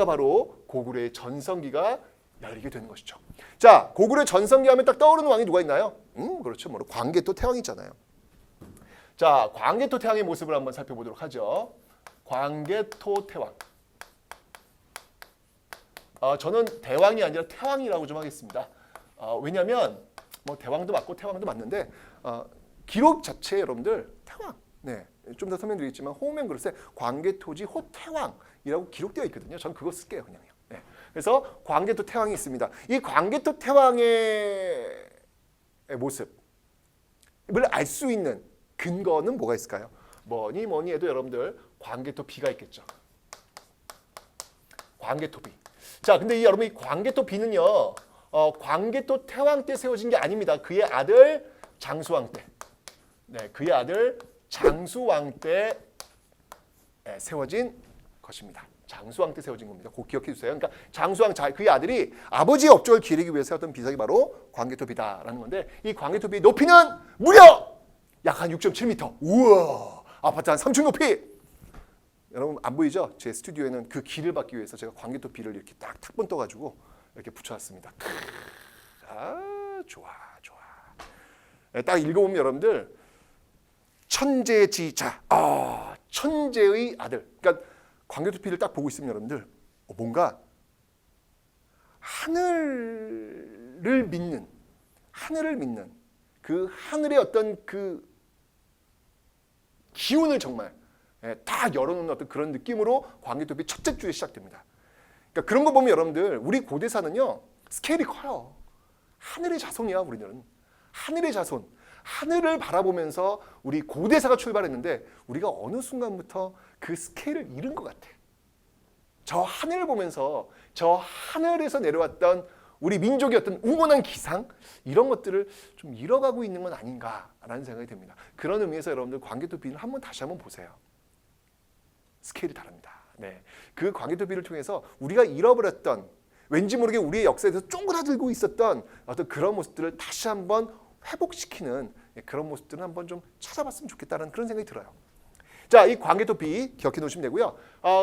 바로 고구려의 전성기가 열리게 되는 것이죠. 자, 고구려의 전성기 하면 딱 떠오르는 왕이 누가 있나요? 그렇죠. 바로 광개토 태왕이잖아요. 자, 광개토 태왕의 모습을 한번 살펴보도록 하죠. 광개토 태왕. 저는 대왕이 아니라 태왕이라고 좀 하겠습니다. 왜냐하면 뭐 대왕도 맞고 태왕도 맞는데 기록 자체에 여러분들 태왕. 네, 좀 더 설명드리겠지만 호우면 그릇에 광개토지 호태왕이라고 기록되어 있거든요. 전 그거 쓸게요, 그냥요. 네. 그래서 광개토 태왕이 있습니다. 이 광개토 태왕의 모습을 알 수 있는 근거는 뭐가 있을까요? 뭐니 해도 여러분들 광개토 비가 있겠죠. 광개토 비. 자, 근데 여러분 이 광개토 비는요, 광개토 태왕 때 세워진 게 아닙니다. 그의 아들 장수왕 때. 네, 그의 아들 장수왕 때 세워진 것입니다. 장수왕 때 세워진 겁니다. 꼭 기억해 주세요. 그러니까 장수왕 그의 아들이 아버지의 업적을 기리기 위해서 세웠던 비석이 바로 광개토비다라는 건데, 이 광개토비의 높이는 무려 약 한 6.7m. 우와, 아파트 한 3층 높이. 여러분 안 보이죠? 제 스튜디오에는 그 길을 받기 위해서 제가 광개토비를 이렇게 딱 탁번 떠가지고 이렇게 붙여놨습니다. 좋아. 딱 읽어보면 여러분들 천재지자, 천재의 아들. 그러니까 광개토비를 딱 보고 있으면 여러분들 뭔가 하늘을 믿는 그 하늘의 어떤 그 기운을 정말 딱 열어놓는 어떤 그런 느낌으로 광개토비 첫째 주에 시작됩니다. 그러니까 그런 거 보면 여러분들 우리 고대사는요 스케일이 커요. 하늘의 자손이야. 우리는 하늘의 자손. 하늘을 바라보면서 우리 고대사가 출발했는데 우리가 어느 순간부터 그 스케일을 잃은 것 같아. 저 하늘을 보면서 저 하늘에서 내려왔던 우리 민족의 어떤 웅원한 기상, 이런 것들을 좀 잃어가고 있는 건 아닌가라는 생각이 듭니다. 그런 의미에서 여러분들 광개토비를 다시 한번 보세요. 스케일이 다릅니다. 네, 그 광개토비를 통해서 우리가 잃어버렸던, 왠지 모르게 우리의 역사에서 쫑그라들고 있었던 어떤 그런 모습들을 다시 한번 회복시키는 그런 모습들은 한번 좀 찾아봤으면 좋겠다는 그런 생각이 들어요. 자, 이 광개토비 기억해 놓으시면 되고요.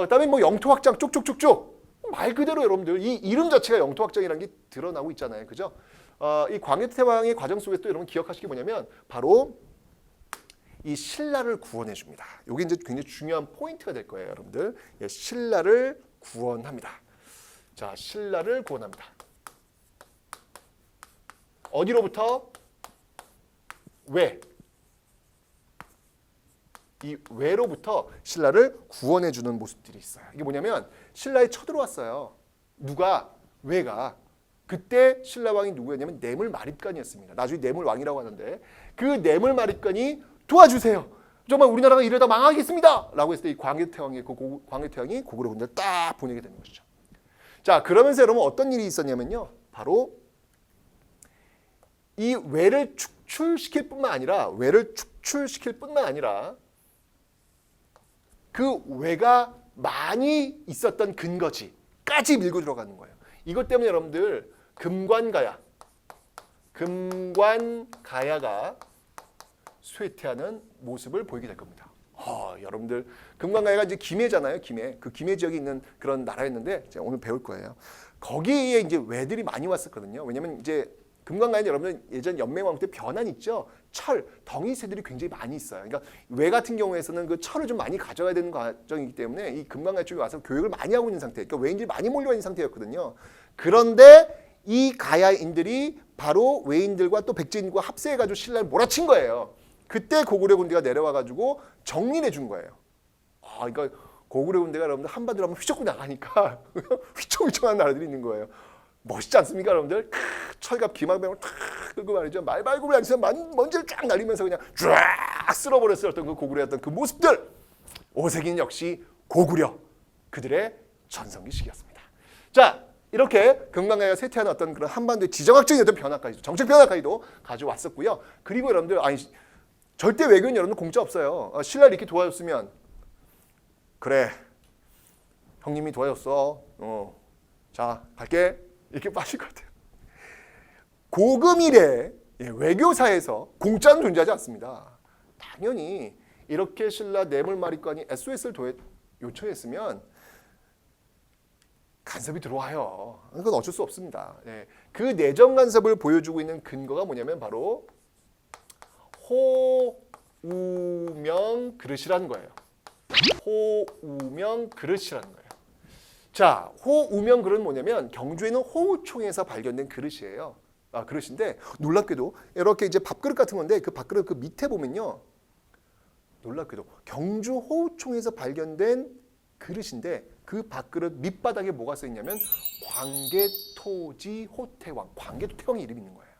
그다음에 뭐 영토확장 쭉쭉쭉쭉, 말 그대로 여러분들 이 이름 자체가 영토확장이라는 게 드러나고 있잖아요. 그죠? 이 광개토 태왕의 과정 속에서 또 여러분 기억하실 게 뭐냐면 바로 이 신라를 구원해 줍니다. 이게 이제 굉장히 중요한 포인트가 될 거예요, 여러분들. 신라를 구원합니다. 자, 신라를 구원합니다. 어디로부터? 왜? 이 외로부터 신라를 구원해 주는 모습들이 있어요. 이게 뭐냐면 신라에 쳐들어왔어요. 누가? 외가. 그때 신라 왕이 누구였냐면 뇌물마립간이었습니다. 나중에 뇌물왕이라고 하는데 그 뇌물마립간이 도와주세요. 정말 우리나라가 이러다 망하겠습니다. 라고 했을 때 이 광개토태왕이 고구려 군대를 딱 보내게 되는 것이죠. 자, 그러면서 여러분 어떤 일이 있었냐면요. 바로 이 외를 축출시킬 뿐만 아니라 그 외가 많이 있었던 근거지까지 밀고 들어가는 거예요. 이것 때문에 여러분들 금관가야가 쇠퇴하는 모습을 보이게 될 겁니다. 여러분들 금관가야가 이제 김해잖아요. 김해. 그 김해 지역에 있는 그런 나라였는데 제가 오늘 배울 거예요. 거기에 이제 외들이 많이 왔었거든요. 왜냐면 이제 금관가야는 여러분들 예전 연맹왕 때 변환 있죠. 철, 덩이새들이 굉장히 많이 있어요. 그러니까 외 같은 경우에서는 그 철을 좀 많이 가져가야 되는 과정이기 때문에 이 금관가야 쪽에 와서 교육을 많이 하고 있는 상태. 그러니까 외인들이 많이 몰려와 있는 상태였거든요. 그런데 이 가야인들이 바로 외인들과 또 백제인과 합세해가지고 신라를 몰아친 거예요. 그때 고구려 군대가 내려와가지고 정리를 해준 거예요. 그러니까 고구려 군대가 여러분들 한반도로 한번 휘젓고 나가니까 휘청휘청한 나라들이 있는 거예요. 멋있지 않습니까, 여러분들? 철갑 기마병을 탁 끄고 말이죠. 말발굽을 앉혀서 먼지를 쫙 날리면서 그냥 쫙 쓸어버렸을 어떤 그 고구려의 어떤 그 모습들. 오색인 역시 고구려 그들의 전성기시기였습니다. 자, 이렇게 금관가야가 쇠퇴하는 어떤 그런 한반도의 지정학적인 어떤 변화까지도 정책 변화까지도 가져왔었고요. 그리고 여러분들 절대 외교는 여러분들 공짜 없어요. 신라를 이렇게 도와줬으면 그래 형님이 도와줬어. 자 갈게 이렇게 빠질 것 같아요. 고금일의 외교사에서 공짜는 존재하지 않습니다. 당연히 이렇게 신라 뇌물마립간이 SOS를 요청했으면 간섭이 들어와요. 그건 어쩔 수 없습니다. 그 내정 간섭을 보여주고 있는 근거가 뭐냐면 바로 호우명 그릇이라는 거예요. 호우명 그릇이라는 거예요. 자, 호우명 그릇은 뭐냐면 경주에는 호우총에서 발견된 그릇이에요. 그릇인데 놀랍게도 이렇게 이제 밥그릇 같은 건데 그 밥그릇 그 밑에 보면요. 놀랍게도 경주 호우총에서 발견된 그릇인데 그 밥그릇 밑바닥에 뭐가 써 있냐면 광개토지 호태왕, 광개토태왕의 이름이 있는 거예요.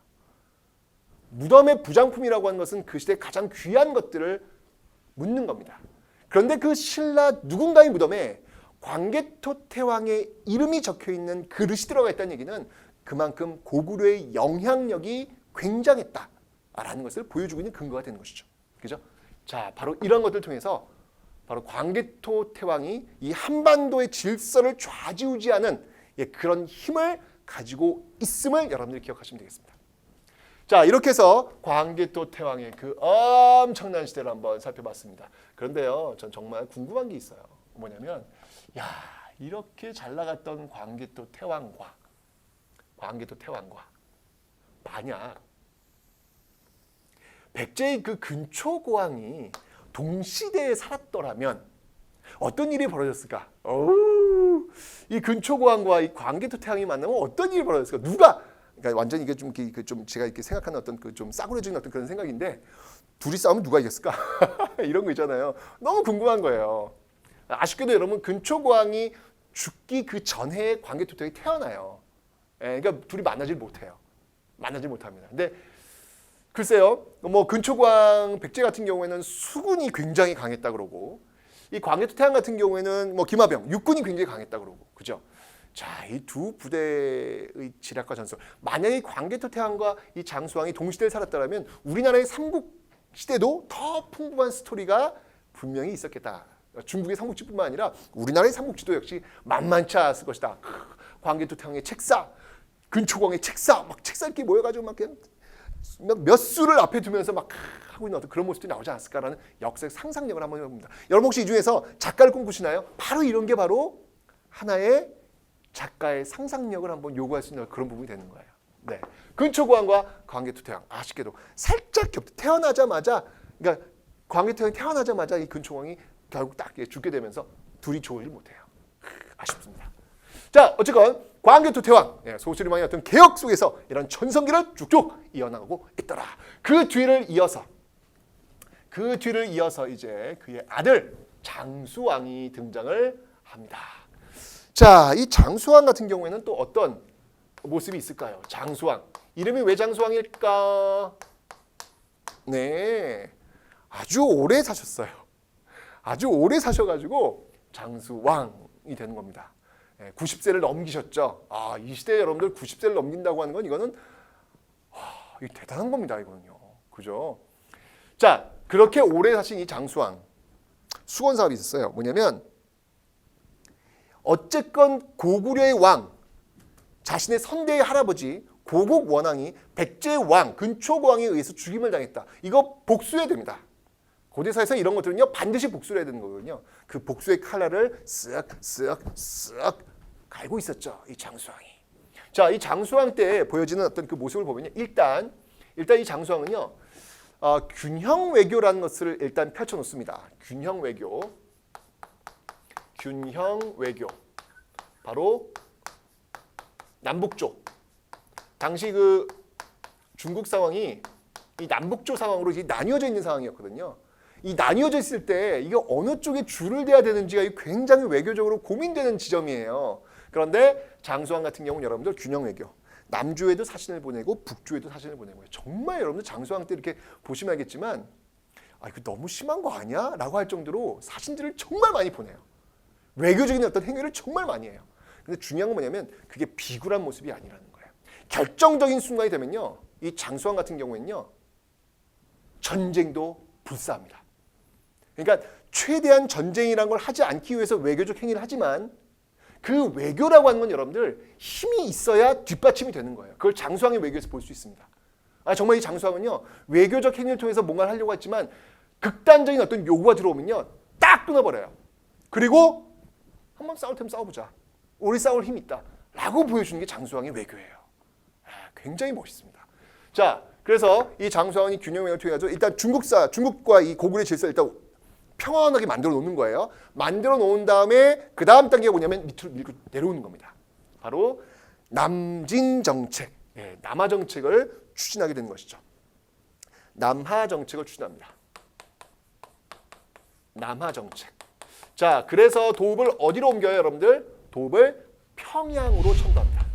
무덤의 부장품이라고 하는 것은 그 시대 가장 귀한 것들을 묻는 겁니다. 그런데 그 신라 누군가의 무덤에 광개토태왕의 이름이 적혀있는 그릇이 들어가 있다는 얘기는 그만큼 고구려의 영향력이 굉장했다라는 것을 보여주고 있는 근거가 되는 것이죠. 그죠? 자, 바로 이런 것들을 통해서 바로 광개토태왕이 이 한반도의 질서를 좌지우지하는 그런 힘을 가지고 있음을 여러분들이 기억하시면 되겠습니다. 자, 이렇게 해서 광개토태왕의 그 엄청난 시대를 한번 살펴봤습니다. 그런데요, 전 정말 궁금한 게 있어요. 뭐냐면 이렇게 잘 나갔던 광개토태왕과 만약 백제의 그 근초고왕이 동시대에 살았더라면 어떤 일이 벌어졌을까? 이 근초고왕과 이 광개토태왕이 만나면 어떤 일이 벌어졌을까? 누가? 그러니까 완전 이게 좀 제가 이렇게 생각하는 어떤 그 좀 싸구려진 어떤 그런 생각인데 둘이 싸우면 누가 이겼을까? 이런 거 있잖아요. 너무 궁금한 거예요. 아쉽게도 여러분 근초고왕이 죽기 그 전해에 광개토태왕이 태어나요. 그러니까 둘이 만나질 못해요. 만나질 못합니다. 근데 글쎄요, 뭐 근초고왕 백제 같은 경우에는 수군이 굉장히 강했다 그러고 이 광개토태왕 같은 경우에는 뭐 기마병 육군이 굉장히 강했다 그러고 그죠? 자, 이 두 부대의 지략과 전설. 만약에 광개토태왕과 이 장수왕이 동시대를 살았다면 우리나라의 삼국 시대도 더 풍부한 스토리가 분명히 있었겠다. 중국의 삼국지뿐만 아니라 우리나라의 삼국지도 역시 만만치 않았을 것이다. 광개토태왕의 책사, 근초고왕의 책사, 막 책사 이렇게 모여가지고 막 그냥 몇 수를 앞에 두면서 막 하고 있는 어떤 그런 모습들이 나오지 않았을까라는 역사의 상상력을 한번 해봅니다. 여러분 혹시 이 중에서 작가를 꿈꾸시나요? 바로 이런 게 바로 하나의 작가의 상상력을 한번 요구할 수 있는 그런 부분이 되는 거예요. 네, 근초고왕과 광개토태왕 아쉽게도 살짝 태어나자마자, 그러니까 광개토태왕이 태어나자마자 이 근초고왕이 결국 딱 죽게 되면서 둘이 좋을 일 못해요. 아쉽습니다. 자, 어쨌건 광개토태왕 소수리망의 어떤 개혁 속에서 이런 전성기를 쭉쭉 이어나가고 있더라. 그 뒤를 이어서 그 뒤를 이어서 이제 그의 아들 장수왕이 등장을 합니다. 자, 이 장수왕 같은 경우에는 또 어떤 모습이 있을까요? 장수왕. 이름이 왜 장수왕일까? 네, 아주 오래 사셨어요. 아주 오래 사셔가지고 장수왕이 되는 겁니다. 90세를 넘기셨죠. 이 시대 여러분들 90세를 넘긴다고 하는 건 이거는 이거 대단한 겁니다. 이거는요. 그죠? 자, 그렇게 오래 사신 이 장수왕 수건 사업이 있었어요. 뭐냐면 어쨌건 고구려의 왕, 자신의 선대의 할아버지 고국 원왕이 백제왕, 근초고왕에 의해서 죽임을 당했다. 이거 복수해야 됩니다. 고대사에서 이런 것들은요 반드시 복수를 해야 되는 거거든요. 그 복수의 칼날을 쓱쓱쓱 갈고 있었죠, 이 장수왕이. 자, 이 장수왕 때 보여지는 어떤 그 모습을 보면요, 일단 이 장수왕은요 균형 외교라는 것을 일단 펼쳐 놓습니다. 균형 외교. 바로 남북쪽. 당시 그 중국 상황이 이 남북쪽 상황으로 이제 나뉘어져 있는 상황이었거든요. 이 나뉘어져 있을 때 이게 어느 쪽에 줄을 대야 되는지가 굉장히 외교적으로 고민되는 지점이에요. 그런데 장수왕 같은 경우는 여러분들 균형 외교. 남주에도 사신을 보내고 북주에도 사신을 보내고. 정말 여러분들 장수왕 때 이렇게 보시면 알겠지만 이거 너무 심한 거 아니야? 라고 할 정도로 사신들을 정말 많이 보내요. 외교적인 어떤 행위를 정말 많이 해요. 근데 중요한 건 뭐냐면 그게 비굴한 모습이 아니라는 거예요. 결정적인 순간이 되면요, 이 장수왕 같은 경우에는요 전쟁도 불사합니다. 그러니까 최대한 전쟁이라는 걸 하지 않기 위해서 외교적 행위를 하지만 그 외교라고 하는 건 여러분들 힘이 있어야 뒷받침이 되는 거예요. 그걸 장수왕의 외교에서 볼 수 있습니다. 정말 이 장수왕은요 외교적 행위를 통해서 뭔가를 하려고 했지만 극단적인 어떤 요구가 들어오면요 딱 끊어버려요. 그리고 한번 싸울 테면 싸워보자. 우리 싸울 힘이 있다. 라고 보여주는 게 장수왕의 외교예요. 굉장히 멋있습니다. 자, 그래서 이 장수왕이 균형 외교를 통해 가지고 일단 중국과 이 고구려의 질서를 일단 평안하게 만들어 놓는 거예요. 만들어 놓은 다음에 그 다음 단계가 뭐냐면 밑으로 밀고 내려오는 겁니다. 바로 남진 정책, 남하 정책을 추진하게 되는 것이죠. 남하 정책을 추진합니다. 남하 정책. 자, 그래서 도읍을 어디로 옮겨요, 여러분들? 도읍을 평양으로 천도합니다.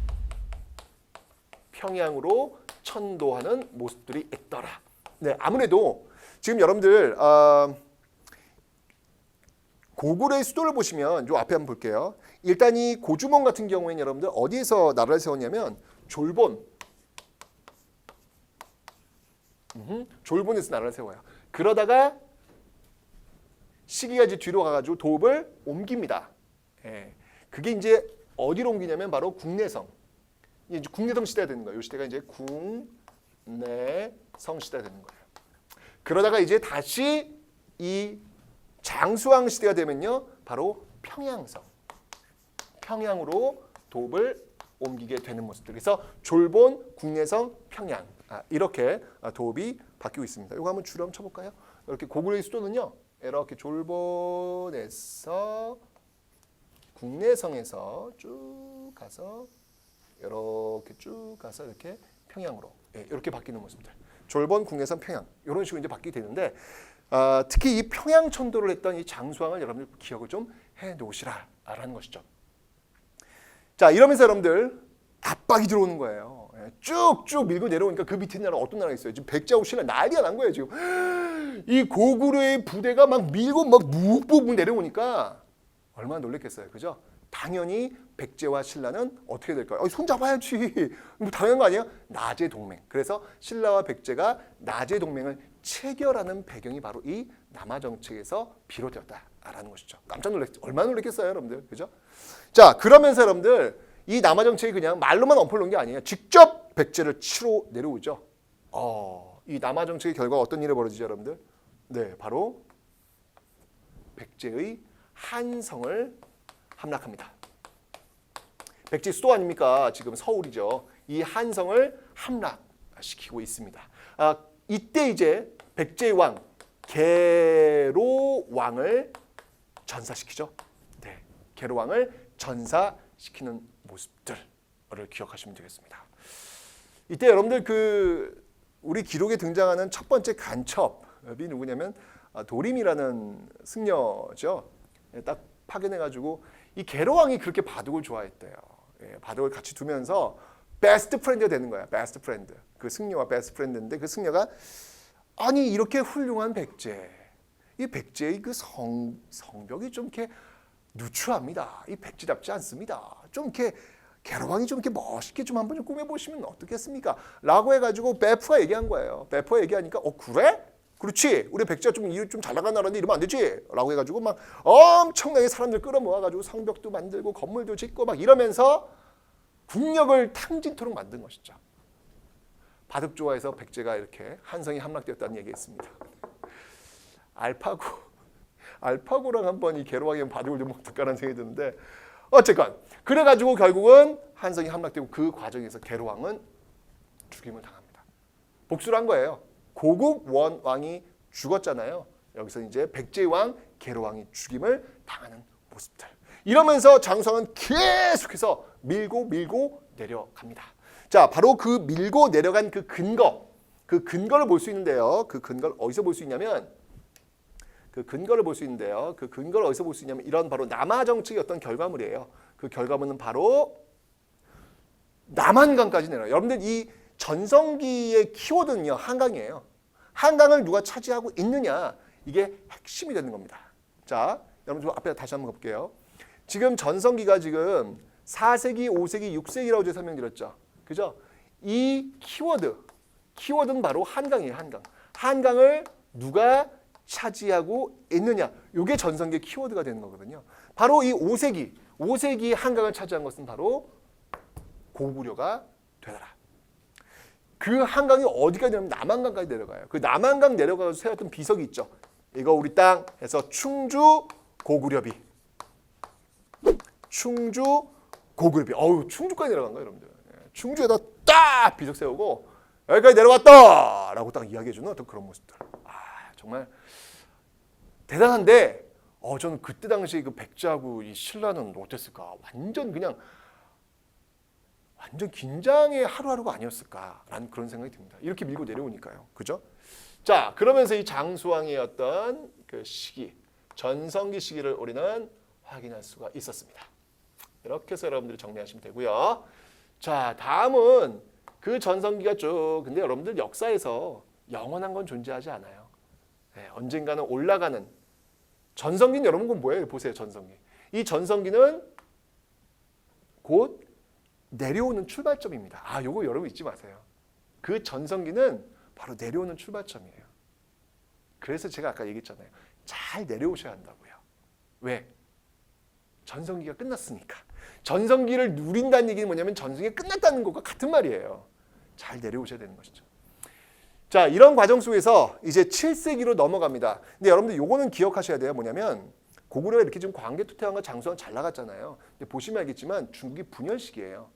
평양으로 천도하는 모습들이 있더라. 네, 아무래도 지금 여러분들 고구려의 수도를 보시면 요 앞에 한번 볼게요. 일단 이 고주몽 같은 경우에는 여러분들 어디에서 나라를 세웠냐면 졸본에서 나라를 세워요. 그러다가 시기가 이제 뒤로 가가지고 도읍을 옮깁니다. 그게 이제 어디로 옮기냐면 바로 국내성. 이제 국내성 시대가 되는 거예요. 이 시대가 이제 국내성 시대가 되는 거예요. 그러다가 이제 다시 이 장수왕 시대가 되면요, 바로 평양성, 평양으로 도읍을 옮기게 되는 모습들. 그래서 졸본, 국내성, 평양 이렇게 도읍이 바뀌고 있습니다. 이거 한번 줄을 한번 쳐볼까요? 이렇게 고구려의 수도는요, 이렇게 졸본에서 국내성에서 쭉 가서 이렇게 쭉 가서 이렇게 평양으로 이렇게 바뀌는 모습들. 졸본, 국내성, 평양 이런 식으로 이제 바뀌게 되는데 특히 이 평양 천도를 했던 이 장수왕을 여러분들 기억을 좀 해놓으시라라는 것이죠. 자, 이러면서 여러분들 압박이 들어오는 거예요. 쭉쭉 밀고 내려오니까 그 밑에 나라 어떤 나라가 있어요? 지금 백제하고 신라 난리가 난 거예요. 지금 이 고구려의 부대가 막 밀고 막 묵묵 내려오니까 얼마나 놀랬겠어요, 그죠? 당연히 백제와 신라는 어떻게 될까요? 손 잡아야지. 뭐 당연한 거 아니에요? 나제 동맹. 그래서 신라와 백제가 나제 동맹을 체결하는 배경이 바로 이 남하 정책에서 비롯되었다라는 것이죠. 깜짝 얼마나 놀랬겠어요, 여러분들, 그죠? 자, 그러면서 여러분들 이 남하 정책이 그냥 말로만 엎어놓은 게 아니에요. 직접 백제를 치러 내려오죠. 이 남하 정책의 결과가 어떤 일이 벌어지죠, 여러분들? 네, 바로 백제의 한성을 함락합니다. 백제 수도 아닙니까? 지금 서울이죠. 이 한성을 함락시키고 있습니다. 이때 이제 백제의 왕 계로왕을 전사시키죠. 네, 계로왕을 전사시키는 모습들을 기억하시면 되겠습니다. 이때 여러분들 우리 기록에 등장하는 첫 번째 간첩, 누구냐면 도림이라는 승려죠. 딱 파견해가지고 이 계로왕이 그렇게 바둑을 좋아했대요. 바둑을 같이 두면서 베스트 프렌드가 되는 거야. 베스트 프렌드. 그 승려와 베스트 프렌드인데 그 승려가 아니 이렇게 훌륭한 백제, 이 백제의 그 성벽이 좀 이렇게 누추합니다. 이 백제답지 않습니다. 좀 이렇게 계로왕이 좀 이렇게 멋있게 좀 한번 좀 꾸며보시면 어떻겠습니까? 라고 해가지고 베프가 얘기한 거예요. 베프가 얘기하니까 그래? 그렇지. 우리 백제가 좀 잘 나간 나라인데 이러면 안 되지. 라고 해가지고 막 엄청나게 사람들 끌어모아가지고 성벽도 만들고 건물도 짓고 막 이러면서 국력을 탕진토록 만든 것이죠. 바둑 좋아해서 백제가 이렇게 한성이 함락되었다는 얘기했습니다. 알파고랑 한번 이 계로왕이 바둑을 좀 어떨까라는 생각이 드는데 어쨌건 그래가지고 결국은 한성이 함락되고 그 과정에서 계로왕은 죽임을 당합니다. 복수를 한 거예요. 고국 원왕이 죽었잖아요. 여기서 이제 백제왕 계로왕이 죽임을 당하는 모습들. 이러면서 장수왕은 계속해서 밀고 내려갑니다. 자, 바로 그 밀고 내려간 그 근거를 볼 수 있는데요. 그 근거를 어디서 볼 수 있냐면 이런 바로 남하 정책의 어떤 결과물이에요. 그 결과물은 바로 남한강까지 내려요. 여러분들 이 전성기의 키워드는요, 한강이에요. 한강을 누가 차지하고 있느냐, 이게 핵심이 되는 겁니다. 자, 여러분 앞에 다시 한번 가볼게요. 지금 전성기가 지금 4세기, 5세기, 6세기라고 제가 설명드렸죠. 그죠? 이 키워드는 바로 한강이에요. 한강을 누가 차지하고 있느냐, 이게 전성기의 키워드가 되는 거거든요. 바로 이 5세기 한강을 차지한 것은 바로 고구려가 되더라. 그 한강이 어디까지 내려가면 남한강까지 내려가요. 그 남한강 내려가서 세웠던 비석이 있죠. 이거 우리 땅 해서 충주 고구려비. 충주까지 내려간 거예요, 여러분들. 충주에다 딱 비석 세우고 여기까지 내려왔다라고 딱 이야기해주는 어떤 그런 모습들. 정말 대단한데 저는 그때 당시 그 백제하고 이 신라는 어땠을까? 완전 긴장의 하루하루가 아니었을까라는 그런 생각이 듭니다. 이렇게 밀고 내려오니까요. 그죠? 자, 그러면서 이 장수왕의 어떤 그 시기, 전성기 시기를 우리는 확인할 수가 있었습니다. 이렇게 해서 여러분들이 정리하시면 되고요. 자, 다음은 그 전성기가 쭉, 근데 여러분들 역사에서 영원한 건 존재하지 않아요. 네, 언젠가는 올라가는 전성기는 여러분 그건 뭐예요? 보세요, 전성기. 이 전성기는 곧 내려오는 출발점입니다. 요거 여러분 잊지 마세요. 그 전성기는 바로 내려오는 출발점이에요. 그래서 제가 아까 얘기했잖아요. 잘 내려오셔야 한다고요. 왜? 전성기가 끝났으니까. 전성기를 누린다는 얘기는 뭐냐면 전성기가 끝났다는 것과 같은 말이에요. 잘 내려오셔야 되는 것이죠. 자, 이런 과정 속에서 이제 7세기로 넘어갑니다. 근데 여러분들 요거는 기억하셔야 돼요. 뭐냐면 고구려가 이렇게 지금 광개토태왕과 장수왕 잘 나갔잖아요. 근데 보시면 알겠지만 중국이 분열 시기예요.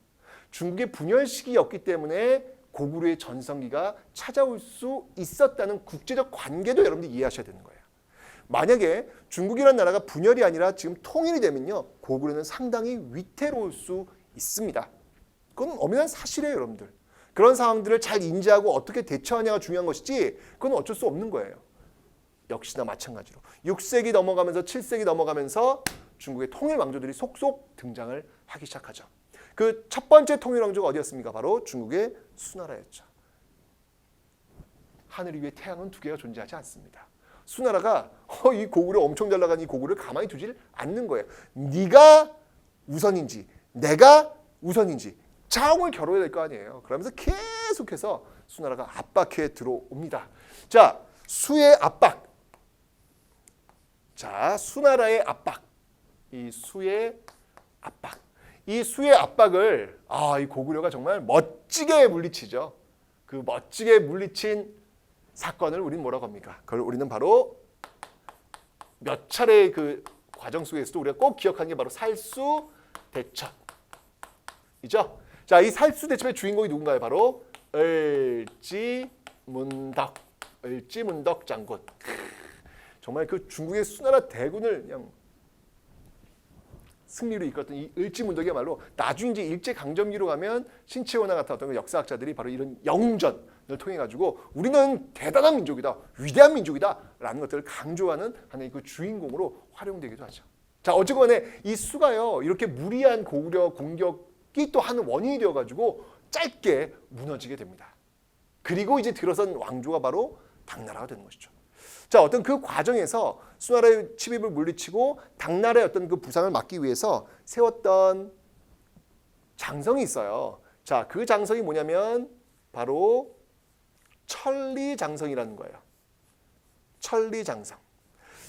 중국의 분열 시기였기 때문에 고구려의 전성기가 찾아올 수 있었다는 국제적 관계도 여러분들이 이해하셔야 되는 거예요. 만약에 중국이라는 나라가 분열이 아니라 지금 통일이 되면요, 고구려는 상당히 위태로울 수 있습니다. 그건 엄연한 사실이에요, 여러분들. 그런 상황들을 잘 인지하고 어떻게 대처하냐가 중요한 것이지 그건 어쩔 수 없는 거예요. 역시나 마찬가지로 6세기 넘어가면서 7세기 넘어가면서 중국의 통일 왕조들이 속속 등장을 하기 시작하죠. 그 첫 번째 통일 왕조가 어디였습니까? 바로 중국의 수나라였죠. 하늘 위에 태양은 두 개가 존재하지 않습니다. 수나라가 이 고구려 엄청 잘 나간 이 고구려를 가만히 두질 않는 거예요. 네가 우선인지 내가 우선인지 자웅을 겨뤄야 될 거 아니에요. 그러면서 계속해서 수나라가 압박해 들어옵니다. 자, 수의 압박. 자, 수나라의 압박. 이 수의 압박을 이 고구려가 정말 멋지게 물리치죠. 그 멋지게 물리친 사건을 우리는 뭐라고 합니까? 그걸 우리는 바로 몇 차례의 그 과정 속에서도 우리가 꼭 기억하는 게 바로 살수대첩이죠. 자, 이 살수대첩의 주인공이 누군가요? 바로 을지문덕 장군. 정말 그 중국의 수나라 대군을 그냥 승리로 이끌었던 이 을지문덕이야말로 나중에 이제 일제 강점기로 가면 신채호나 같은 어떤 역사학자들이 바로 이런 영웅전을 통해 가지고 우리는 대단한 민족이다, 위대한 민족이다라는 것들을 강조하는 하나의 그 주인공으로 활용되기도 하죠. 자, 어쨌건에 이 수가요 이렇게 무리한 고구려 공격이 또 한 원인이 되어가지고 짧게 무너지게 됩니다. 그리고 이제 들어선 왕조가 바로 당나라가 되는 것이죠. 자, 어떤 그 과정에서 수나라의 침입을 물리치고 당나라의 어떤 그 부상을 막기 위해서 세웠던 장성이 있어요. 자, 그 장성이 뭐냐면 바로 천리장성이라는 거예요. 천리장성.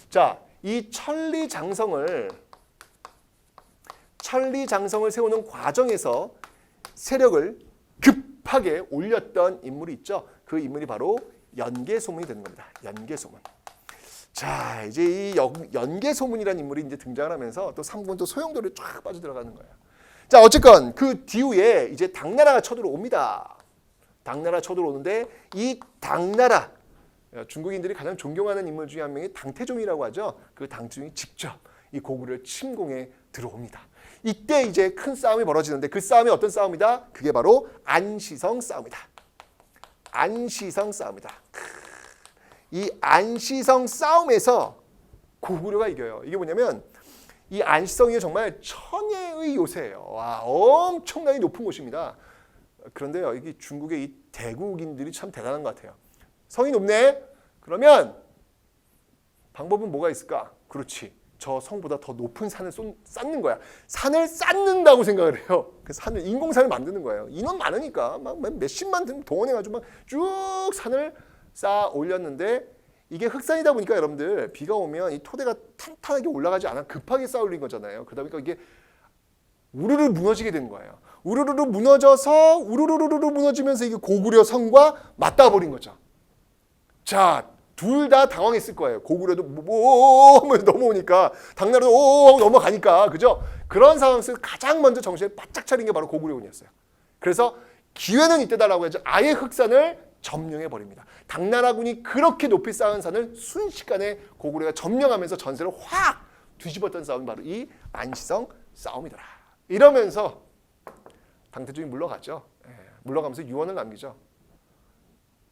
자, 이 천리장성을 세우는 과정에서 세력을 급하게 올렸던 인물이 있죠. 그 인물이 바로 연개소문이 되는 겁니다. 연개소문. 자, 이제 이 연개소문이라는 인물이 이제 등장을 하면서 또 3부는 또 소용돌이에 쫙 빠져들어가는 거예요. 자, 어쨌건 그 뒤에 이제 당나라가 쳐들어옵니다. 당나라 쳐들어오는데 이 당나라 중국인들이 가장 존경하는 인물 중에 한 명이 당태종이라고 하죠. 그 당태종이 직접 이 고구려를 침공해 들어옵니다. 이때 이제 큰 싸움이 벌어지는데 그 싸움이 어떤 싸움이다? 그게 바로 안시성 싸움이다. 안시성 싸움이다. 이 안시성 싸움에서 고구려가 이겨요. 이게 뭐냐면 이 안시성이 정말 천혜의 요새예요. 와, 엄청나게 높은 곳입니다. 그런데요, 이게 중국의 이 대국인들이 참 대단한 것 같아요. 성이 높네? 그러면 방법은 뭐가 있을까? 그렇지. 저 성보다 더 높은 산을 쌓는 거야. 산을 쌓는다고 생각을 해요. 그 산을 인공산을 만드는 거예요. 인원 많으니까 막 몇십만 등 동원해가지고 막 쭉 산을 쌓아 올렸는데 이게 흑산이다 보니까 여러분들 비가 오면 이 토대가 탄탄하게 올라가지 않아 급하게 쌓아 올린 거잖아요. 그러다 보니까 이게 우르르 무너지게 된 거예요. 우르르 무너져서 우르르 무너지면서 이게 고구려 성과 맞닿아 버린 거죠. 자, 둘 다 당황했을 거예요. 고구려도 넘어오니까 당나라도 넘어가니까, 그죠? 그런 상황에서 가장 먼저 정신을 바짝 차린 게 바로 고구려군이었어요. 그래서 기회는 이때다라고 해서 아예 흑산을 점령해 버립니다. 당나라군이 그렇게 높이 쌓은 산을 순식간에 고구려가 점령하면서 전세를 확 뒤집었던 싸움이 바로 이 안시성 싸움이더라. 이러면서 당태종이 물러갔죠. 물러가면서 유언을 남기죠.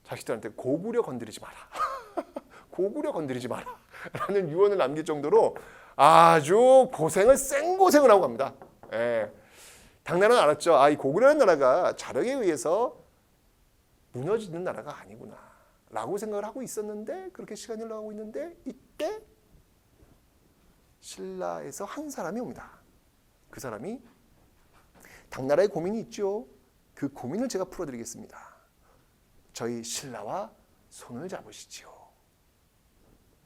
자식들한테 고구려 건드리지 마라. 고구려 건드리지 마라. 라는 유언을 남길 정도로 아주 생고생을 하고 갑니다. 당나라는 알았죠. 아, 이 고구려라는 나라가 자력에 의해서 무너지는 나라가 아니구나 라고 생각을 하고 있었는데, 그렇게 시간이 흘러가고 있는데 이때 신라에서 한 사람이 옵니다. 그 사람이 당나라의 고민이 있죠. 그 고민을 제가 풀어드리겠습니다. 저희 신라와 손을 잡으시지요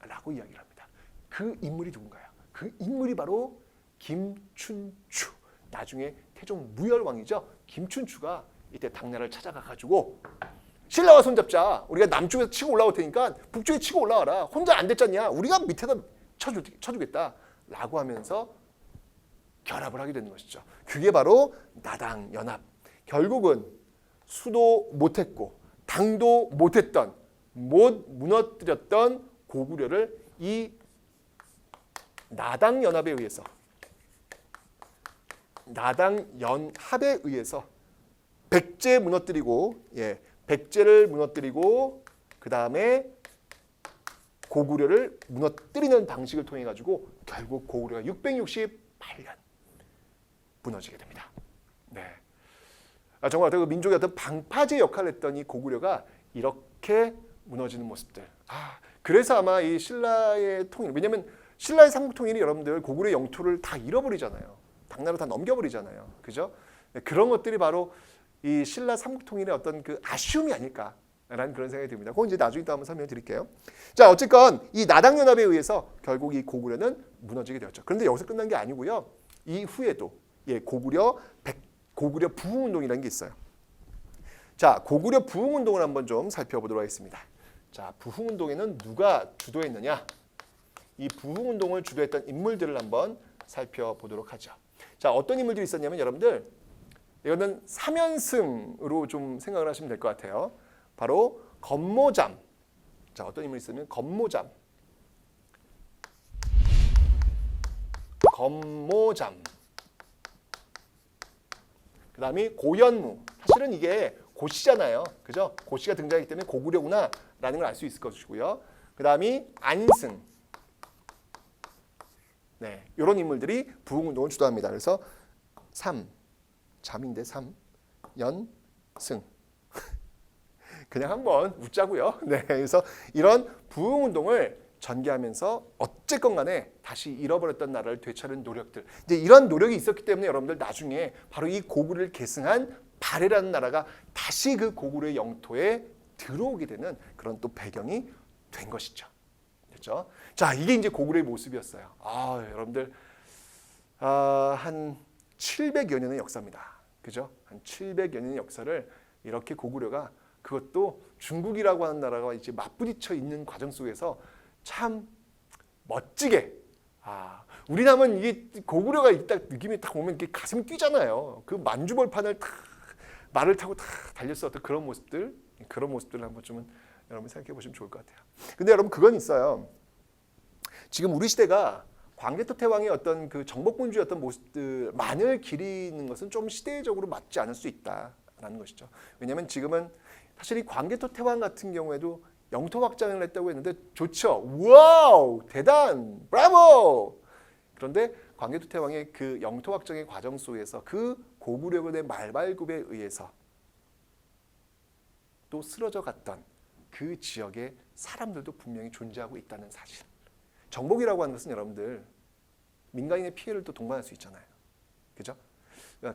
라고 이야기를 합니다. 그 인물이 누군가요? 그 인물이 바로 김춘추, 나중에 태종 무열왕이죠. 김춘추가 이때 당나라를 찾아가가지고 신라와 손잡자. 우리가 남쪽에서 치고 올라올 테니까 북쪽에 치고 올라와라. 혼자 안 됐잖냐. 우리가 밑에다 쳐주겠다 라고 하면서 결합을 하게 되는 것이죠. 그게 바로 나당연합. 결국은 수도 못했고 당도 못했던, 못 무너뜨렸던 고구려를 이 나당연합에 의해서, 나당연합에 의해서 백제 무너뜨리고, 백제를 무너뜨리고 그 다음에 고구려를 무너뜨리는 방식을 통해 가지고 결국 고구려가 668년 무너지게 됩니다. 네. 정말 어떤 그 민족의 어떤 방파제 역할을 했던 이 고구려가 이렇게 무너지는 모습들. 그래서 아마 이 신라의 통일, 왜냐면 신라의 삼국 통일이 여러분들 고구려 영토를 다 잃어버리잖아요. 당나라 다 넘겨버리잖아요. 그죠? 네, 그런 것들이 바로 이 신라 삼국 통일의 어떤 그 아쉬움이 아닐까라는 그런 생각이 듭니다. 그건 이제 나중에 또 한번 설명드릴게요. 자, 어쨌건 이 나당연합에 의해서 결국 이 고구려는 무너지게 되었죠. 그런데 여기서 끝난 게 아니고요. 이후에도 고구려 부흥운동이라는 게 있어요. 자, 고구려 부흥운동을 한번 좀 살펴보도록 하겠습니다. 자, 부흥운동에는 누가 주도했느냐? 이 부흥운동을 주도했던 인물들을 한번 살펴보도록 하죠. 자, 어떤 인물들이 있었냐면 여러분들 이거는 3연승으로 좀 생각을 하시면 될 것 같아요. 바로 건모잠. 자, 어떤 인물이 있으면 건모잠. 그 다음에 고현무. 사실은 이게 고씨잖아요. 그죠? 고씨가 등장하기 때문에 고구려구나 라는 걸 알 수 있을 것이고요. 그 다음이 안승. 네, 이런 인물들이 부흥운동을 주도합니다. 그래서 잠인데 연승. 그냥 한번 웃자고요. 네, 그래서 이런 부흥운동을 전개하면서 어쨌건 간에 다시 잃어버렸던 나라를 되찾은 노력들. 이제 이런 노력이 있었기 때문에 여러분들 나중에 바로 이 고구려를 계승한 발해라는 나라가 다시 그 고구려의 영토에 들어오게 되는 그런 또 배경이 된 것이죠. 됐죠? 자, 이게 이제 고구려의 모습이었어요. 여러분들 한 700여 년의 역사입니다. 그죠? 한 700여 년의 역사를 이렇게 고구려가 그것도 중국이라고 하는 나라가 이제 맞부딪혀 있는 과정 속에서 참 멋지게 우리 남은 이게 고구려가 딱 느낌이 딱 오면 이렇게 가슴이 뛰잖아요. 그 만주벌판을 말을 타고 달렸었던 그런 모습들을 한번 좀 여러분 생각해 보시면 좋을 것 같아요. 근데 여러분 그건 있어요. 지금 우리 시대가 광개토 태왕의 어떤 그 정복군주의 어떤 모습들만을 기리는 것은 좀 시대적으로 맞지 않을 수 있다라는 것이죠. 왜냐하면 지금은 사실 이 광개토 태왕 같은 경우에도 영토 확장을 했다고 했는데 좋죠. 와우, 대단, 브라보. 그런데 광개토 태왕의 그 영토 확장의 과정 속에서 그 고구려군의 말발굽에 의해서 또 쓰러져 갔던 그 지역의 사람들도 분명히 존재하고 있다는 사실. 정복이라고 하는 것은 여러분들 민간인의 피해를 또 동반할 수 있잖아요. 그죠?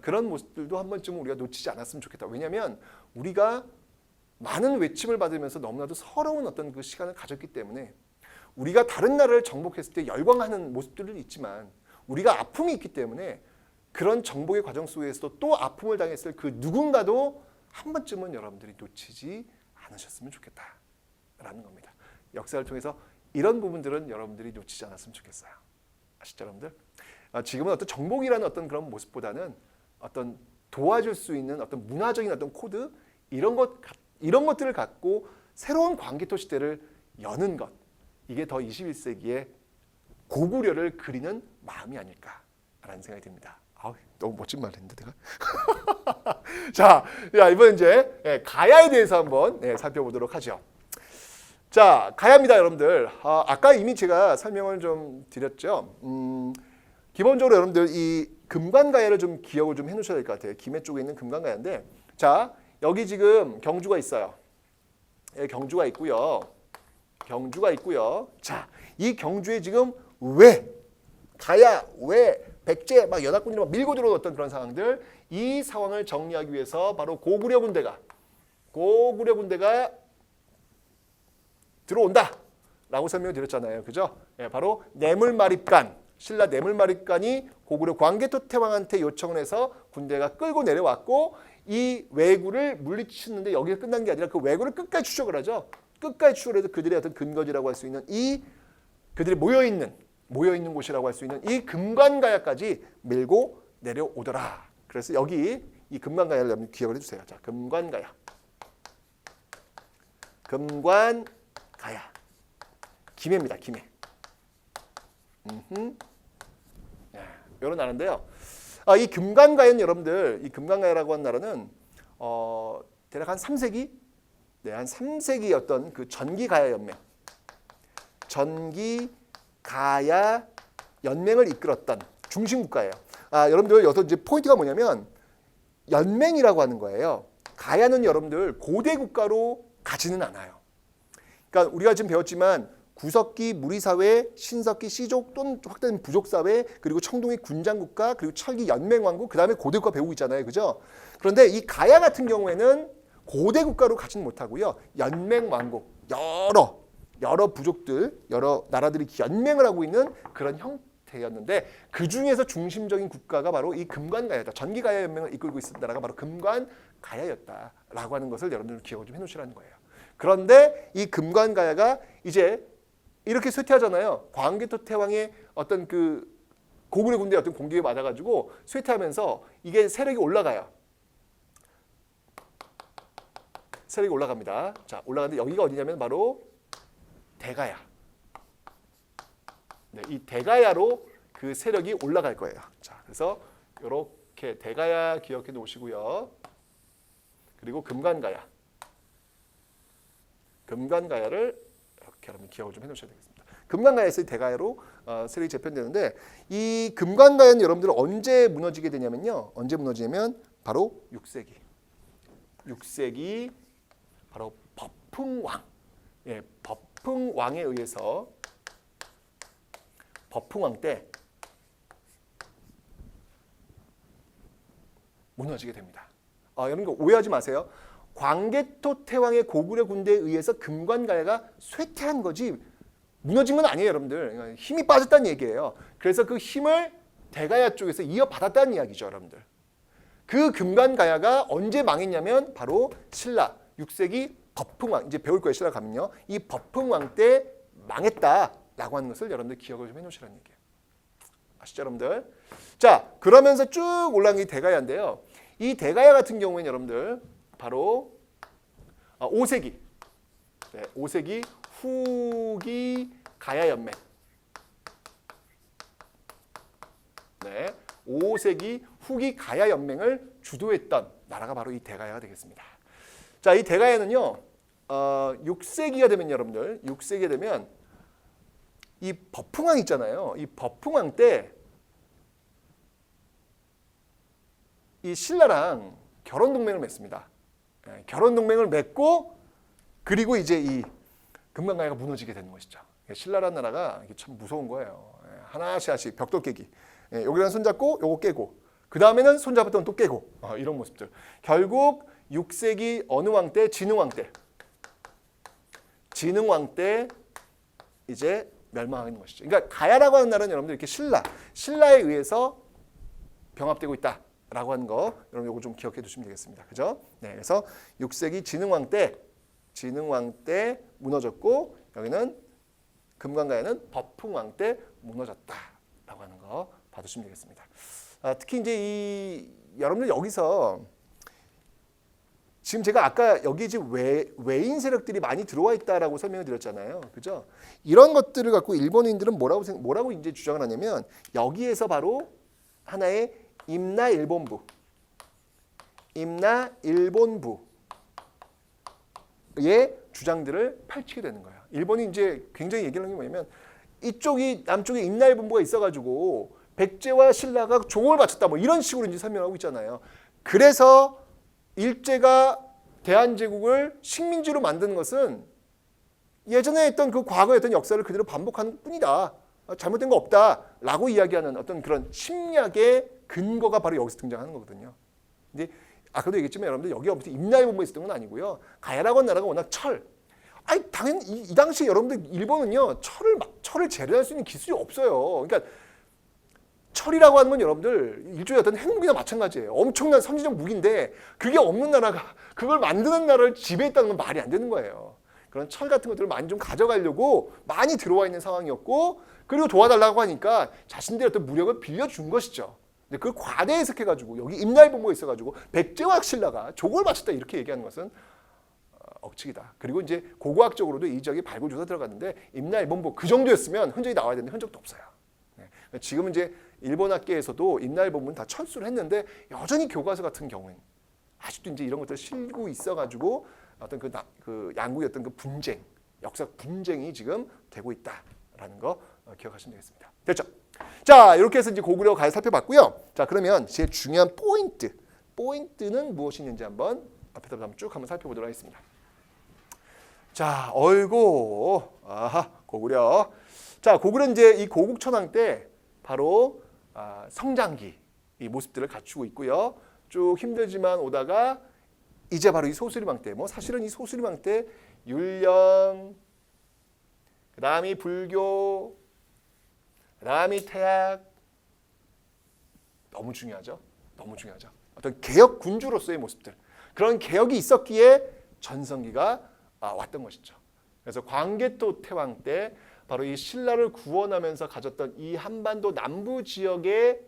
그런 모습들도 한 번쯤 우리가 놓치지 않았으면 좋겠다. 왜냐하면 우리가 많은 외침을 받으면서 너무나도 서러운 어떤 그 시간을 가졌기 때문에 우리가 다른 나라를 정복했을 때 열광하는 모습들은 있지만 우리가 아픔이 있기 때문에 그런 정복의 과정 속에서도 또 아픔을 당했을 그 누군가도 한 번쯤은 여러분들이 놓치지 않으셨으면 좋겠다라는 겁니다. 역사를 통해서 이런 부분들은 여러분들이 놓치지 않았으면 좋겠어요. 아시죠, 여러분들? 지금은 어떤 정복이라는 어떤 그런 모습보다는 어떤 도와줄 수 있는 어떤 문화적인 어떤 코드 이런 것들을 갖고 새로운 광개토 시대를 여는 것, 이게 더 21세기의 고구려를 그리는 마음이 아닐까라는 생각이 듭니다. 너무 멋진 말을 했는데 내가. 자, 이번 이제 가야에 대해서 한번 살펴보도록 하죠. 자, 가야입니다, 여러분들. 아까 이미 제가 설명을 좀 드렸죠. 기본적으로 여러분들 이 금관가야를 좀 기억을 좀 해놓으셔야 될 것 같아요. 김해 쪽에 있는 금관가야인데, 자, 여기 지금 경주가 있어요. 경주가 있고요. 자, 이 경주에 지금 가야, 백제 막 연합군들이 막 밀고 들어왔던 그런 상황들, 이 상황을 정리하기 위해서 바로 고구려 군대가 들어온다라고 설명을 드렸잖아요. 그죠? 바로 뇌물마립간, 신라 뇌물마립간이 고구려 광개토 태왕한테 요청을 해서 군대가 끌고 내려왔고 이 왜구를 물리치는데 여기서 끝난 게 아니라 그 왜구를 끝까지 추적을 하죠. 끝까지 추적을 해서 그들의 어떤 근거지라고 할 수 있는 그들이 모여있는 곳이라고 할 수 있는 이 금관가야까지 밀고 내려오더라. 그래서 여기 이 금관가야를 여러분 기억을 해주세요. 자, 금관가야. 김해입니다. 김해. 이런 나라인데요. 이 금관가야는 여러분들, 이 금관가야라고 하는 나라는 대략 한 3세기, 한 3세기 어떤 그 전기가야 연맹을 이끌었던 중심 국가예요. 여러분들 여기서 이제 포인트가 뭐냐면 연맹이라고 하는 거예요. 가야는 여러분들 고대 국가로 가지는 않아요. 그러니까 우리가 지금 배웠지만 구석기 무리사회, 신석기 시족 또는 확대된 부족사회, 그리고 청동기 군장국가, 그리고 철기 연맹왕국, 그 다음에 고대국가 배우고 있잖아요. 그죠? 그런데 이 가야 같은 경우에는 고대 국가로 가지는 못하고요. 연맹왕국, 여러 부족들, 여러 나라들이 연맹을 하고 있는 그런 형태였는데 그 중에서 중심적인 국가가 바로 이 금관가야다. 전기가야 연맹을 이끌고 있었던 나라가 바로 금관가야였다라고 하는 것을 여러분들 기억을 좀 해놓으시라는 거예요. 그런데 이 금관가야가 이제 이렇게 쇠퇴하잖아요. 광개토 태왕의 어떤 그 고구려 군대의 어떤 공격에 맞아가지고 쇠퇴하면서 이게 세력이 올라가요. 세력이 올라갑니다. 자, 올라가는데 여기가 어디냐면 바로 대가야. 이 대가야로 그 세력이 올라갈 거예요. 자, 그래서 이렇게 대가야 기억해 놓으시고요. 그리고 금관가야. 금관가야를 이렇게 여러분 기억을 좀 해놓으셔야 되겠습니다. 금관가야에서 대가야로 세력이 재편되는데 이 금관가야는 여러분들 언제 무너지게 되냐면요. 언제 무너지냐면 바로 6세기. 6세기 바로 버풍왕. 예, 버풍왕에 의해서 버풍왕 때 무너지게 됩니다. 여러분 오해하지 마세요. 광개토 태왕의 고구려 군대에 의해서 금관가야가 쇠퇴한 거지 무너진 건 아니에요, 여러분들. 힘이 빠졌다는 얘기예요. 그래서 그 힘을 대가야 쪽에서 이어받았다는 이야기죠, 여러분들. 그 금관가야가 언제 망했냐면 바로 신라 6세기 버풍왕, 이제 배울 거예요, 신라 가면요. 이 버풍왕 때 망했다라고 하는 것을 여러분들 기억을 좀 해놓으시라는 얘기예요. 아시죠, 여러분들? 자, 그러면서 쭉 올라간 게 대가야인데요. 이 대가야 같은 경우에는 여러분들 바로 5세기, 네, 5세기 후기 가야연맹, 네, 5세기 후기 가야연맹을 주도했던 나라가 바로 이 대가야가 되겠습니다. 자, 이 대가야는요, 6세기가 되면 여러분들, 6세기가 되면 이 버풍왕 있잖아요. 이 버풍왕 때 이 신라랑 결혼 동맹을 맺습니다. 결혼 동맹을 맺고 그리고 이제 이 금관가야가 무너지게 되는 것이죠. 신라라는 나라가 참 무서운 거예요. 하나씩 벽돌 깨기. 여기랑 손잡고 요거 깨고 그 다음에는 손잡았던 또 깨고 이런 모습들. 결국 6세기 어느 왕 때? 진흥왕 때. 진흥왕 때 이제 멸망하는 것이죠. 그러니까 가야라고 하는 나라는 여러분들 이렇게 신라에 의해서 병합되고 있다. 라고 하는 거 여러분 요거 좀 기억해 두시면 되겠습니다. 그죠? 네, 그래서 6세기 진흥왕 때 무너졌고 여기는 금관가야는 버풍왕 때 무너졌다라고 하는 거 봐두시면 되겠습니다. 특히 이제 여러분들 여기서 지금 제가 아까 여기 이제 외인 세력들이 많이 들어와 있다라고 설명을 드렸잖아요. 그죠? 이런 것들을 갖고 일본인들은 뭐라고 이제 주장을 하냐면 여기에서 바로 하나의 임나일본부의 주장들을 펼치게 되는 거예요. 일본이 이제 굉장히 얘기하는 게 뭐냐면 이쪽이 남쪽에 임나일본부가 있어가지고 백제와 신라가 조공을 바쳤다 뭐 이런 식으로 이제 설명하고 있잖아요. 그래서 일제가 대한제국을 식민지로 만드는 것은 예전에 했던 그 과거에 했던 역사를 그대로 반복하는 뿐이다. 잘못된 거 없다라고 이야기하는 어떤 그런 심리학의 근거가 바로 여기서 등장하는 거거든요. 근데 아까도 얘기했지만 여러분들 여기가 무슨 임나일본부에 있었던 건 아니고요. 가야라고 하는 나라가 워낙 당연히 이 당시에 여러분들 일본은요 철을 재련할 수 있는 기술이 없어요. 그러니까 철이라고 하는 건 여러분들 일종의 어떤 핵무기나 마찬가지예요. 엄청난 선지적 무기인데 그게 없는 나라가 그걸 만드는 나라를 지배했다는 건 말이 안 되는 거예요. 그런 철 같은 것들을 많이 좀 가져가려고 많이 들어와 있는 상황이었고 그리고 도와달라고 하니까 자신들의 어떤 무력을 빌려준 것이죠. 근데 그걸 과대 해석해가지고 여기 임나일본부가 있어가지고 백제와 신라가 조공을 바쳤다 이렇게 얘기하는 것은 억측이다. 그리고 이제 고고학적으로도 이 지역에 발굴조사 들어갔는데 임나일본부 그 정도였으면 흔적이 나와야 되는데 흔적도 없어요. 네. 지금은 이제 일본 학계에서도 임나일본부는 다 철수를 했는데 여전히 교과서 같은 경우는 아직도 이제 이런 것들 실고 있어가지고 어떤 그 양국의 어떤 그 분쟁, 역사적 분쟁이 지금 되고 있다라는 거 기억하시면 되겠습니다. 됐죠? 자, 이렇게 해서 이제 고구려 가야 살펴봤고요. 자, 그러면 제일 중요한 포인트는 무엇이 있는지 한번 앞에서 쭉 한번 살펴보도록 하겠습니다. 자, 어이구, 고구려. 자, 고구려는 이제 이 고국천왕 때 바로 성장기 이 모습들을 갖추고 있고요. 쭉 힘들지만 오다가 이제 바로 이 소수리왕 때, 사실은 이 소수리왕 때 율령, 그다음이 불교, 그다음이 태학 너무 중요하죠. 어떤 개혁 군주로서의 모습들, 그런 개혁이 있었기에 전성기가 왔던 것이죠. 그래서 광개토 태왕 때 바로 이 신라를 구원하면서 가졌던 이 한반도 남부 지역의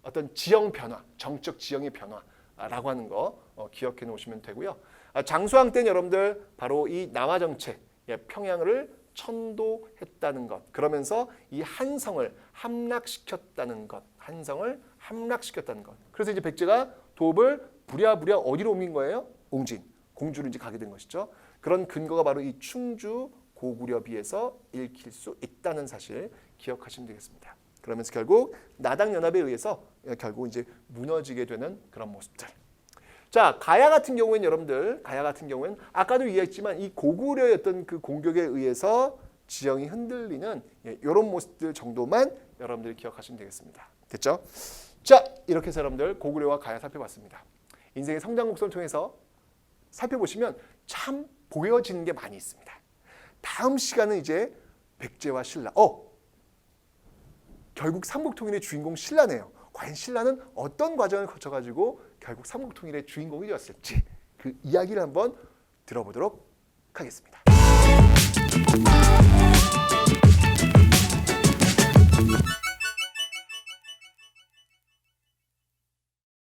어떤 지형 변화, 정적 지형의 변화라고 하는 거 기억해 놓으시면 되고요. 장수왕 때는 여러분들 바로 이 남하 정책, 평양을 천도했다는 것, 그러면서 이 한성을 함락시켰다는 것, 한성을 함락시켰다는 것. 그래서 이제 백제가 도읍을 부랴부랴 어디로 옮긴 거예요? 옹진, 공주로 이제 가게 된 것이죠. 그런 근거가 바로 이 충주 고구려 비에서 읽힐 수 있다는 사실 기억하시면 되겠습니다. 그러면서 결국 나당 연합에 의해서 결국 이제 무너지게 되는 그런 모습들. 자, 가야 같은 경우에는 여러분들, 가야 같은 경우에는 아까도 이야기했지만 이 고구려의 어떤 그 공격에 의해서 지형이 흔들리는 이런 모습들 정도만 여러분들이 기억하시면 되겠습니다. 됐죠? 자, 이렇게 해서 여러분들 고구려와 가야 살펴봤습니다. 인생의 성장 곡선을 통해서 살펴보시면 참 보여지는 게 많이 있습니다. 다음 시간은 이제 백제와 신라. 결국 삼국통일의 주인공 신라네요. 과연 신라는 어떤 과정을 거쳐가지고 결국 삼국통일의 주인공이 되었을지 그 이야기를 한번 들어보도록 하겠습니다.